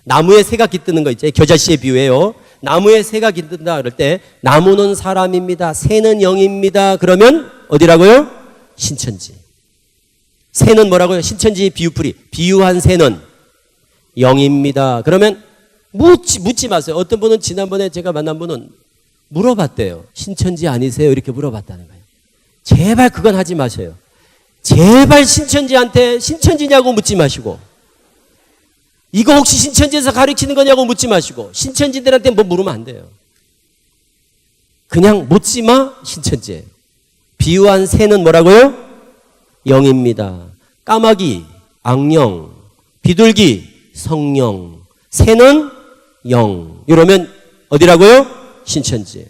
나무에 새가 깃드는 거 있죠. 겨자씨의 비유예요. 나무에 새가 깃든다 그럴 때 나무는 사람입니다. 새는 영입니다. 그러면 어디라고요? 신천지. 새는 뭐라고요? 신천지 비유풀이. 비유한 새는 영입니다. 그러면 묻지 마세요. 어떤 분은 지난번에 제가 만난 분은 물어봤대요. 신천지 아니세요? 이렇게 물어봤다는 거예요. 제발 그건 하지 마세요. 제발 신천지한테 신천지냐고 묻지 마시고, 이거 혹시 신천지에서 가르치는 거냐고 묻지 마시고, 신천지들한테 뭐 물으면 안 돼요. 그냥 묻지 마, 신천지예요. 비유한 새는 뭐라고요? 영입니다. 까마귀, 악령, 비둘기, 성령, 새는 영. 이러면 어디라고요? 신천지예요.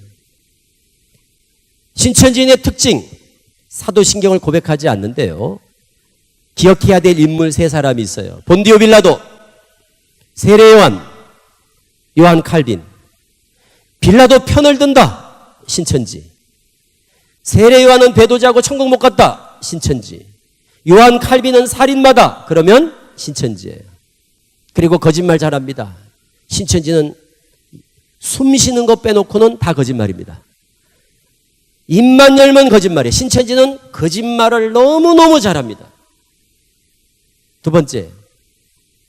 신천지인의 특징, 사도신경을 고백하지 않는데요. 기억해야 될 인물 세 사람이 있어요. 본디오 빌라도, 세례요한, 요한 칼빈. 빌라도 편을 든다, 신천지. 세례요한은 배도자고 천국 못 갔다, 신천지. 요한 칼빈은 살인마다, 그러면 신천지예요. 그리고 거짓말 잘합니다. 신천지는 숨 쉬는 것 빼놓고는 다 거짓말입니다. 입만 열면 거짓말이에요. 신천지는 거짓말을 너무너무 잘합니다. 두 번째,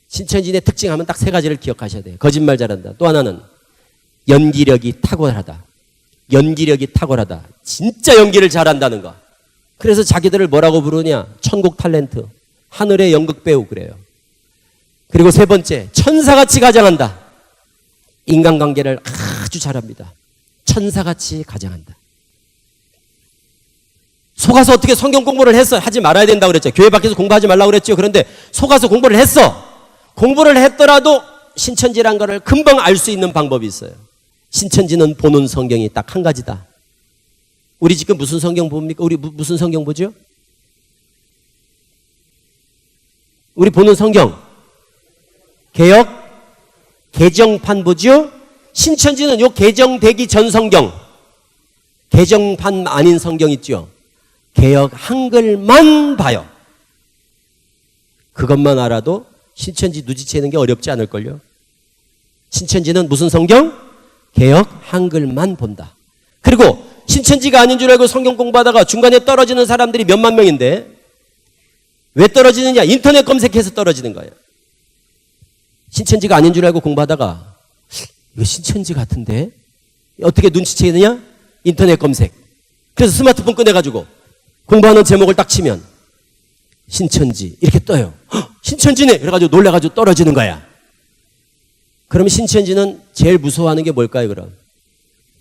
신천지인의 특징하면 딱 세 가지를 기억하셔야 돼요. 거짓말 잘한다. 또 하나는 연기력이 탁월하다. 연기력이 탁월하다. 진짜 연기를 잘한다는 거. 그래서 자기들을 뭐라고 부르냐? 천국 탤런트, 하늘의 연극 배우 그래요. 그리고 세 번째, 천사같이 가장한다. 인간관계를 아주 잘합니다. 천사같이 가장한다. 속아서 어떻게 성경 공부를 했어? 하지 말아야 된다고 그랬죠. 교회 밖에서 공부하지 말라고 그랬죠. 그런데 속아서 공부를 했어. 공부를 했더라도 신천지란 거를 금방 알 수 있는 방법이 있어요. 신천지는 보는 성경이 딱 한 가지다. 우리 지금 무슨 성경 봅니까? 우리 무슨 성경 보죠? 우리 보는 성경 개역 개정판 보죠? 신천지는 요 개정되기 전 성경, 개정판 아닌 성경 있죠? 개역 한글만 봐요. 그것만 알아도 신천지 누지채는 게 어렵지 않을걸요. 신천지는 무슨 성경? 개역 한글만 본다. 그리고 신천지가 아닌 줄 알고 성경 공부하다가 중간에 떨어지는 사람들이 몇만 명인데 왜 떨어지느냐? 인터넷 검색해서 떨어지는 거예요. 신천지가 아닌 줄 알고 공부하다가 이거 신천지 같은데? 어떻게 눈치채느냐? 인터넷 검색. 그래서 스마트폰 꺼내가지고 공부하는 제목을 딱 치면 신천지 이렇게 떠요. 신천지네! 그래가지고 놀라가지고 떨어지는 거야. 그럼 신천지는 제일 무서워하는 게 뭘까요, 그럼?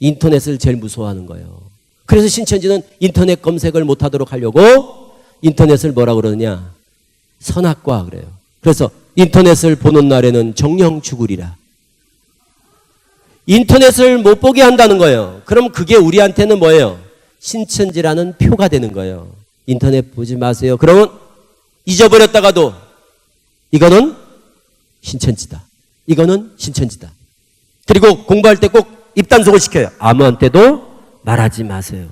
인터넷을 제일 무서워하는 거예요. 그래서 신천지는 인터넷 검색을 못하도록 하려고 인터넷을 뭐라고 그러느냐? 선악과 그래요. 그래서 인터넷을 보는 날에는 정령 죽으리라. 인터넷을 못 보게 한다는 거예요. 그럼 그게 우리한테는 뭐예요? 신천지라는 표가 되는 거예요. 인터넷 보지 마세요. 그러면 잊어버렸다가도 이거는 신천지다. 이거는 신천지다. 그리고 공부할 때 꼭 입단속을 시켜요. 아무한테도 말하지 마세요.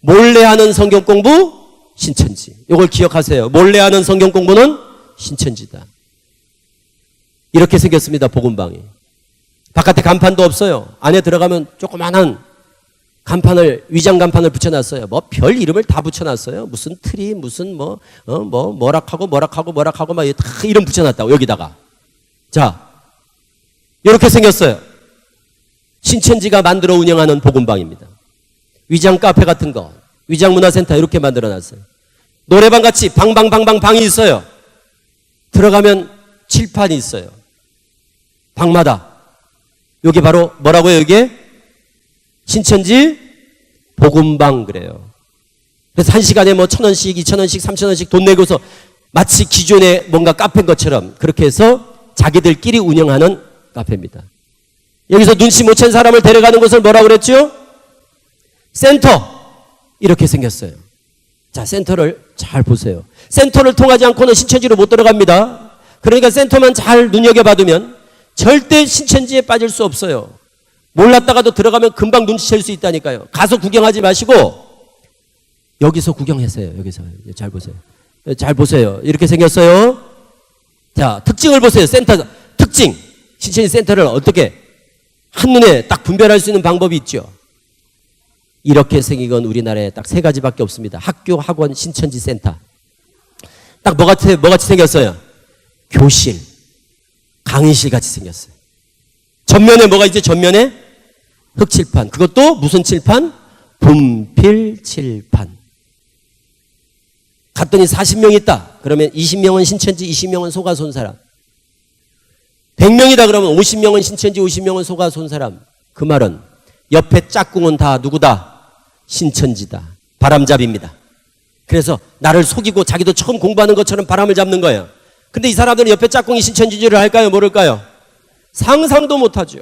몰래 하는 성경 공부 신천지. 이걸 기억하세요. 몰래 하는 성경 공부는 신천지다. 이렇게 생겼습니다. 복음방이. 바깥에 간판도 없어요. 안에 들어가면 조그만한 간판을, 위장 간판을 붙여놨어요. 뭐 별 이름을 다 붙여놨어요. 무슨 트리, 무슨 뭐락하고 막 다 이름 붙여놨다고 여기다가. 자, 이렇게 생겼어요. 신천지가 만들어 운영하는 복음방입니다. 위장 카페 같은 거, 위장 문화센터 이렇게 만들어놨어요. 노래방 같이 방이 있어요. 들어가면 칠판이 있어요. 방마다. 여기 바로 뭐라고요, 이게? 신천지 복음방 그래요. 그래서 한 시간에 뭐 1,000원씩, 2,000원씩, 3,000원씩 돈 내고서 마치 기존의 뭔가 카페인 것처럼 그렇게 해서 자기들끼리 운영하는 카페입니다. 여기서 눈치 못 챈 사람을 데려가는 곳을 뭐라고 그랬죠? 센터. 이렇게 생겼어요. 자, 센터를 잘 보세요. 센터를 통하지 않고는 신천지로 못 들어갑니다. 그러니까 센터만 잘 눈여겨봐두면 절대 신천지에 빠질 수 없어요. 몰랐다가도 들어가면 금방 눈치챌 수 있다니까요. 가서 구경하지 마시고 여기서 구경하세요. 여기서 잘 보세요. 잘 보세요. 이렇게 생겼어요. 자, 특징을 보세요. 센터 특징. 신천지 센터를 어떻게 한눈에 딱 분별할 수 있는 방법이 있죠. 이렇게 생긴 건 우리나라에 딱 세 가지밖에 없습니다. 학교, 학원, 신천지 센터. 딱 뭐같이 생겼어요? 교실, 강의실 같이 생겼어요. 전면에 뭐가 있지? 전면에 흑칠판. 그것도 무슨 칠판? 분필칠판. 갔더니 40명 있다. 그러면 20명은 신천지, 20명은 속아서 온 사람. 100명이다 그러면 50명은 신천지, 50명은 속아서 온 사람. 그 말은 옆에 짝꿍은 다 누구다? 신천지다. 바람잡이입니다. 그래서 나를 속이고 자기도 처음 공부하는 것처럼 바람을 잡는 거예요. 근데 이 사람들은 옆에 짝꿍이 신천지를 할까요? 모를까요? 상상도 못하죠.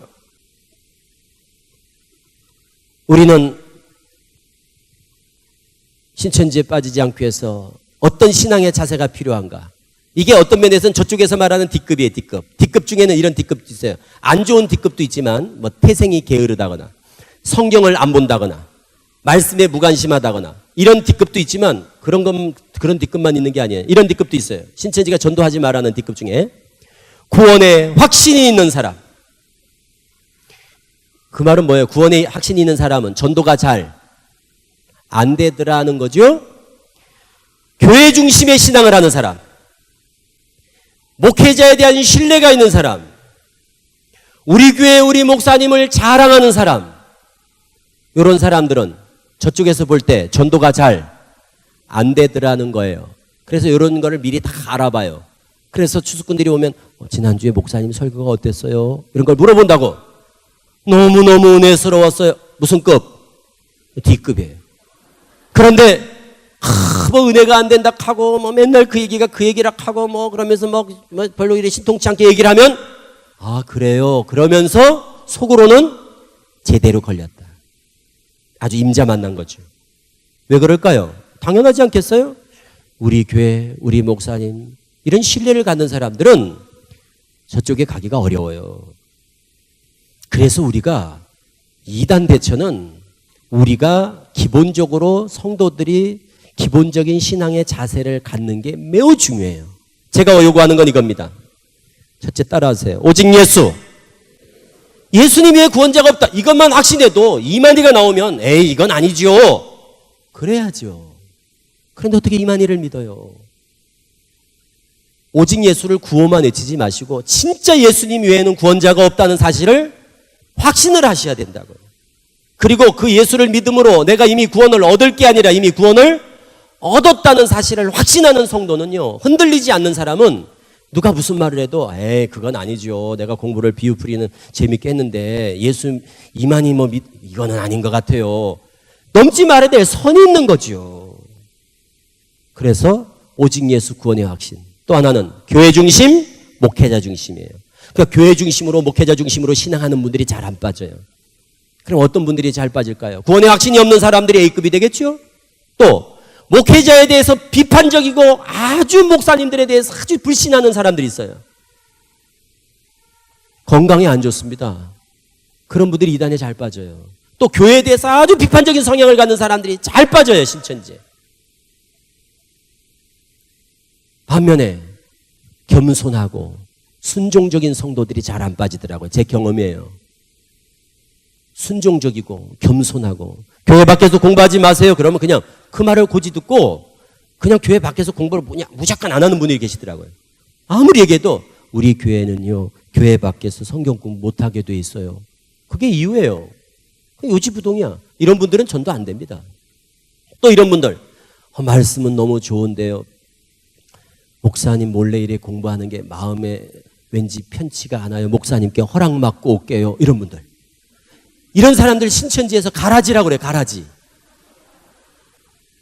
우리는 신천지에 빠지지 않기 위해서 어떤 신앙의 자세가 필요한가? 이게 어떤 면에서는 저쪽에서 말하는 D급이에요. D급. D급 중에는 이런 D급도 있어요. 안 좋은 D급도 있지만 뭐 태생이 게으르다거나 성경을 안 본다거나 말씀에 무관심하다거나 이런 D급도 있지만 그런 D급만 있는 게 아니에요. 이런 D급도 있어요. 신천지가 전도하지 말라는 D급 중에 구원에 확신이 있는 사람. 그 말은 뭐예요? 구원에 확신이 있는 사람은 전도가 잘 안 되더라는 거죠. 교회 중심의 신앙을 하는 사람, 목회자에 대한 신뢰가 있는 사람, 우리 교회 우리 목사님을 자랑하는 사람, 이런 사람들은 저쪽에서 볼 때 전도가 잘 안 되더라는 거예요. 그래서 이런 거를 미리 다 알아봐요. 그래서 추수꾼들이 오면 지난주에 목사님 설교가 어땠어요? 이런 걸 물어본다고. 너무너무 은혜스러웠어요. 무슨 급? D급이에요. 그런데 뭐 은혜가 안 된다 하고 뭐 맨날 그 얘기가 그 얘기라 하고 뭐 그러면서 뭐 별로 이래 신통치 않게 얘기를 하면 아 그래요. 그러면서 속으로는 제대로 걸렸다. 아주 임자 만난 거죠. 왜 그럴까요? 당연하지 않겠어요? 우리 교회, 우리 목사님 이런 신뢰를 갖는 사람들은 저쪽에 가기가 어려워요. 그래서 우리가 이단 대처는 우리가 기본적으로 성도들이 기본적인 신앙의 자세를 갖는 게 매우 중요해요. 제가 요구하는 건 이겁니다. 첫째 따라하세요. 오직 예수. 예수님 외에 구원자가 없다. 이것만 확신해도 이만희가 나오면 에이 이건 아니지요. 그래야죠. 그런데 어떻게 이만희를 믿어요? 오직 예수를 구호만 외치지 마시고 진짜 예수님 외에는 구원자가 없다는 사실을 확신을 하셔야 된다고요. 그리고 그 예수를 믿음으로 내가 이미 구원을 얻을 게 아니라 이미 구원을 얻었다는 사실을 확신하는 성도는요, 흔들리지 않는 사람은 누가 무슨 말을 해도 에이 그건 아니죠. 내가 공부를 비유풀이는 재밌게 했는데 예수 이만희 뭐 이거는 아닌 것 같아요. 넘지 말아야 될 선이 있는 거죠. 그래서 오직 예수 구원의 확신. 또 하나는 교회 중심, 목회자 중심이에요. 그러니까 교회 중심으로 목회자 중심으로 신앙하는 분들이 잘 안 빠져요. 그럼 어떤 분들이 잘 빠질까요? 구원의 확신이 없는 사람들이 A급이 되겠죠? 또 목회자에 대해서 비판적이고 아주 목사님들에 대해서 아주 불신하는 사람들이 있어요. 건강에 안 좋습니다. 그런 분들이 이단에 잘 빠져요. 또 교회에 대해서 아주 비판적인 성향을 갖는 사람들이 잘 빠져요, 신천지에. 반면에 겸손하고 순종적인 성도들이 잘 안 빠지더라고요. 제 경험이에요. 순종적이고 겸손하고 교회 밖에서 공부하지 마세요. 그러면 그냥 그 말을 고지 듣고 그냥 교회 밖에서 공부를 무조건 안 하는 분이 계시더라고요. 아무리 얘기해도 우리 교회는요, 교회 밖에서 성경 공부 못하게 돼 있어요. 그게 이유예요. 요지부동이야. 이런 분들은 전도 안 됩니다. 또 이런 분들, 말씀은 너무 좋은데요, 목사님 몰래 이래 공부하는 게 마음에 왠지 편치가 않아요. 목사님께 허락 받고 올게요. 이런 분들. 이런 사람들 신천지에서 가라지라고 그래요. 가라지.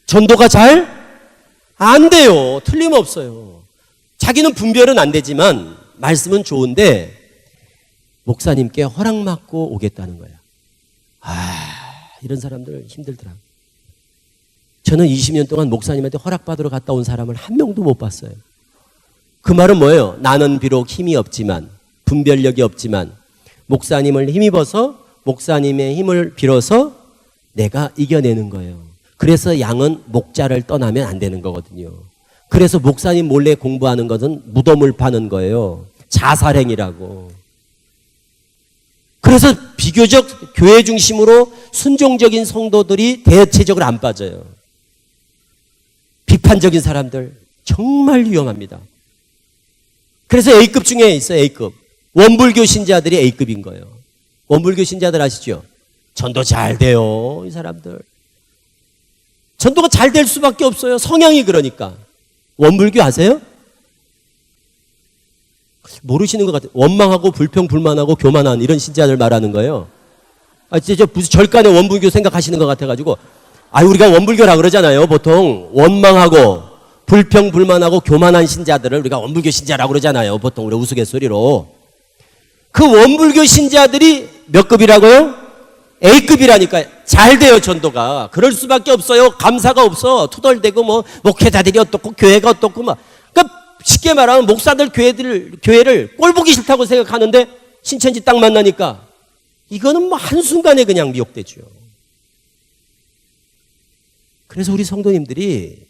전도가 잘 안 돼요. 틀림없어요. 자기는 분별은 안 되지만 말씀은 좋은데 목사님께 허락 받고 오겠다는 거야. 이런 사람들 힘들더라. 저는 20년 동안 목사님한테 허락받으러 갔다 온 사람을 한 명도 못 봤어요. 그 말은 뭐예요? 나는 비록 힘이 없지만, 분별력이 없지만 목사님을 힘입어서 목사님의 힘을 빌어서 내가 이겨내는 거예요. 그래서 양은 목자를 떠나면 안 되는 거거든요. 그래서 목사님 몰래 공부하는 것은 무덤을 파는 거예요. 자살행위라고. 그래서 비교적 교회 중심으로 순종적인 성도들이 대체적으로 안 빠져요. 비판적인 사람들, 정말 위험합니다. 그래서 A급 중에 있어요. A급. 원불교 신자들이 A급인 거예요. 원불교 신자들 아시죠? 전도 잘 돼요, 이 사람들. 전도가 잘 될 수밖에 없어요. 성향이 그러니까. 원불교 아세요? 모르시는 것 같아요. 원망하고 불평, 불만하고 교만한 이런 신자들 말하는 거예요. 진짜 무슨 절간의 원불교 생각하시는 것 같아가지고. 우리가 원불교라 그러잖아요. 보통 원망하고 불평, 불만하고 교만한 신자들을 우리가 원불교 신자라고 그러잖아요. 보통 우리 우스갯소리로. 그 원불교 신자들이 몇 급이라고요? A급이라니까요. 잘 돼요, 전도가. 그럴 수밖에 없어요. 감사가 없어. 투덜대고 목회자들이 어떻고 교회가 어떻고 그러니까 쉽게 말하면 목사들 교회를 꼴보기 싫다고 생각하는데 신천지 딱 만나니까 이거는 한순간에 그냥 미혹되죠. 그래서 우리 성도님들이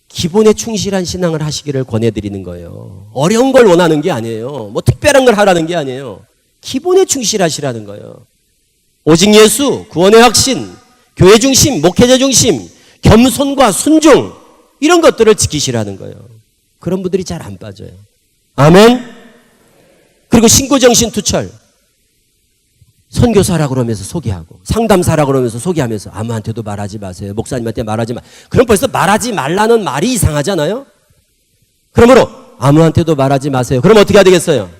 기본에 충실한 신앙을 하시기를 권해드리는 거예요. 어려운 걸 원하는 게 아니에요. 특별한 걸 하라는 게 아니에요. 기본에 충실하시라는 거예요. 오직 예수, 구원의 확신, 교회 중심, 목회자 중심, 겸손과 순종 이런 것들을 지키시라는 거예요. 그런 분들이 잘 안 빠져요. 아멘. 그리고 신고정신 투철. 선교사라고 그러면서 소개하고 상담사라고 그러면서 소개하면서 아무한테도 말하지 마세요. 목사님한테 말하지 마. 그럼 벌써 말하지 말라는 말이 이상하잖아요. 그러므로 아무한테도 말하지 마세요. 그럼 어떻게 해야 되겠어요?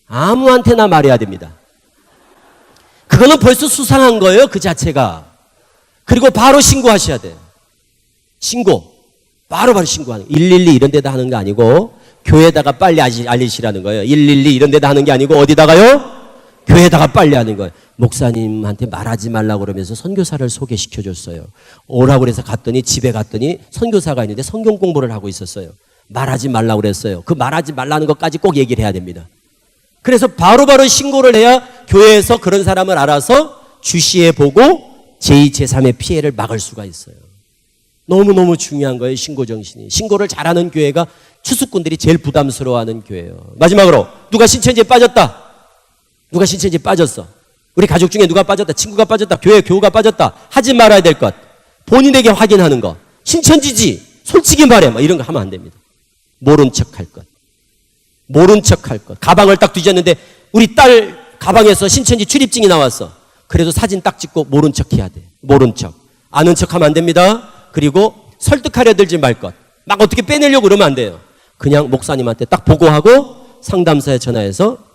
아무한테나 말해야 됩니다. 그거는 벌써 수상한 거예요, 그 자체가. 그리고 바로 신고하셔야 돼요. 신고. 바로 신고하는 거예요. 112 이런 데다 하는 거 아니고 교회에다가 빨리 알리시라는 거예요. 112 이런 데다 하는 게 아니고 어디다가요? 교회에다가 빨리 하는 거예요. 목사님한테 말하지 말라고 그러면서 선교사를 소개시켜줬어요. 오라고 그래서 갔더니 집에 갔더니 선교사가 있는데 성경 공부를 하고 있었어요. 말하지 말라고 그랬어요. 그 말하지 말라는 것까지 꼭 얘기를 해야 됩니다. 그래서 바로바로 신고를 해야 교회에서 그런 사람을 알아서 주시해 보고 제2, 제3의 피해를 막을 수가 있어요. 너무너무 중요한 거예요, 신고정신이. 신고를 잘하는 교회가 추수꾼들이 제일 부담스러워하는 교회예요. 마지막으로 누가 신천지에 빠졌다. 누가 신천지에 빠졌어. 우리 가족 중에 누가 빠졌다. 친구가 빠졌다. 교우가 빠졌다. 하지 말아야 될 것. 본인에게 확인하는 거. 신천지지. 솔직히 말해. 이런 거 하면 안 됩니다. 모른 척 할 것. 모른 척 할 것. 가방을 딱 뒤졌는데 우리 딸 가방에서 신천지 출입증이 나왔어. 그래도 사진 딱 찍고 모른 척 해야 돼. 모른 척. 아는 척 하면 안 됩니다. 그리고 설득하려 들지 말 것. 막 어떻게 빼내려고 그러면 안 돼요. 그냥 목사님한테 딱 보고하고 상담소에 전화해서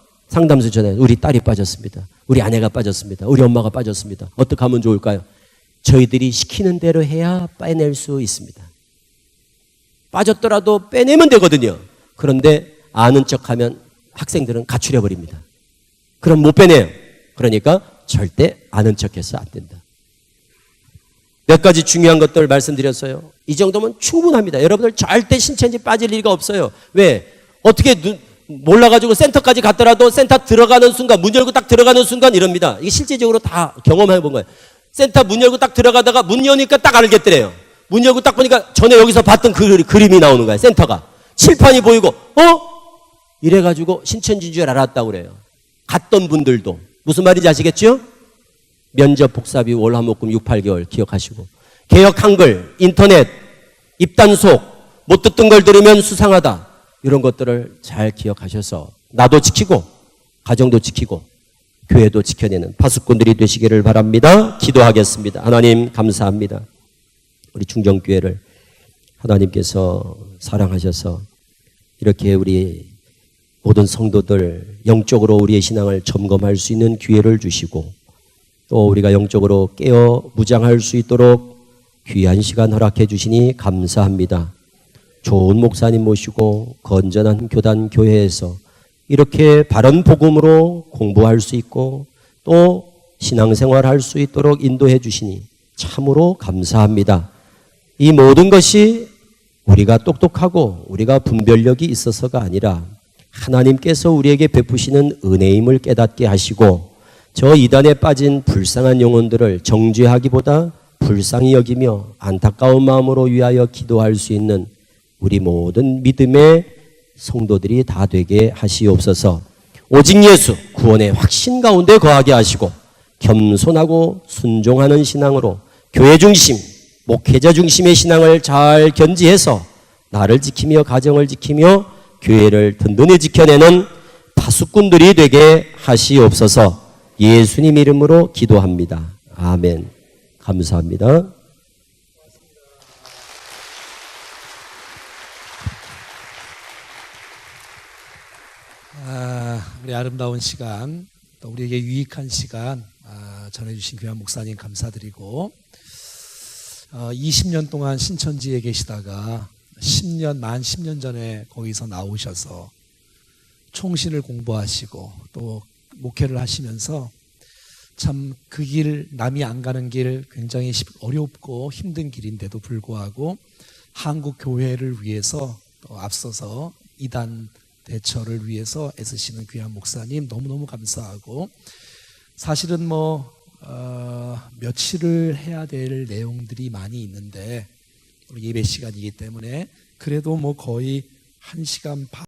우리 딸이 빠졌습니다. 우리 아내가 빠졌습니다. 우리 엄마가 빠졌습니다. 어떻게 하면 좋을까요? 저희들이 시키는 대로 해야 빼낼 수 있습니다. 빠졌더라도 빼내면 되거든요. 그런데 아는 척하면 학생들은 가출해 버립니다. 그럼 못 빼내요. 그러니까 절대 아는 척해서 안 된다. 몇 가지 중요한 것들 말씀드렸어요. 이 정도면 충분합니다. 여러분들 절대 신천지 빠질 리가 없어요. 왜? 어떻게 몰라가지고 센터까지 갔더라도 센터 들어가는 순간, 문 열고 딱 들어가는 순간 이럽니다. 이게 실제적으로 다 경험해 본 거예요. 센터 문 열고 딱 들어가다가 문 여니까 딱 알겠더래요. 문 열고 딱 보니까 전에 여기서 봤던 그림이 나오는 거예요. 센터가. 칠판이 보이고 이래가지고 신천지인 줄 알았다고 그래요. 갔던 분들도. 무슨 말인지 아시겠죠? 면접 복사비 월 화목금 6, 8개월 기억하시고, 개혁 한글, 인터넷, 입단속, 못 듣던 걸 들으면 수상하다. 이런 것들을 잘 기억하셔서 나도 지키고 가정도 지키고 교회도 지켜내는 파수꾼들이 되시기를 바랍니다. 기도하겠습니다. 하나님 감사합니다. 우리 충정교회를 하나님께서 사랑하셔서 이렇게 우리 모든 성도들 영적으로 우리의 신앙을 점검할 수 있는 기회를 주시고, 또 우리가 영적으로 깨어 무장할 수 있도록 귀한 시간 허락해 주시니 감사합니다. 좋은 목사님 모시고 건전한 교단 교회에서 이렇게 바른 복음으로 공부할 수 있고 또 신앙생활 할 수 있도록 인도해 주시니 참으로 감사합니다. 이 모든 것이 우리가 똑똑하고 우리가 분별력이 있어서가 아니라 하나님께서 우리에게 베푸시는 은혜임을 깨닫게 하시고, 저 이단에 빠진 불쌍한 영혼들을 정죄하기보다 불쌍히 여기며 안타까운 마음으로 위하여 기도할 수 있는 우리 모든 믿음의 성도들이 다 되게 하시옵소서. 오직 예수 구원의 확신 가운데 거하게 하시고 겸손하고 순종하는 신앙으로 교회 중심, 목회자 중심의 신앙을 잘 견지해서 나를 지키며 가정을 지키며 교회를 든든히 지켜내는 파수꾼들이 되게 하시옵소서. 예수님 이름으로 기도합니다. 아멘. 감사합니다. 우리 아름다운 시간, 또 우리에게 유익한 시간 전해주신 귀한 목사님 감사드리고, 20년 동안 신천지에 계시다가 만 10년 전에 거기서 나오셔서 총신을 공부하시고 또 목회를 하시면서 참 그 길, 남이 안 가는 길, 굉장히 어렵고 힘든 길인데도 불구하고 한국 교회를 위해서 또 앞서서 이단 대처를 위해서 애쓰시는 귀한 목사님 너무너무 감사하고, 사실은 며칠을 해야 될 내용들이 많이 있는데 예배 시간이기 때문에 그래도 거의 1시간 반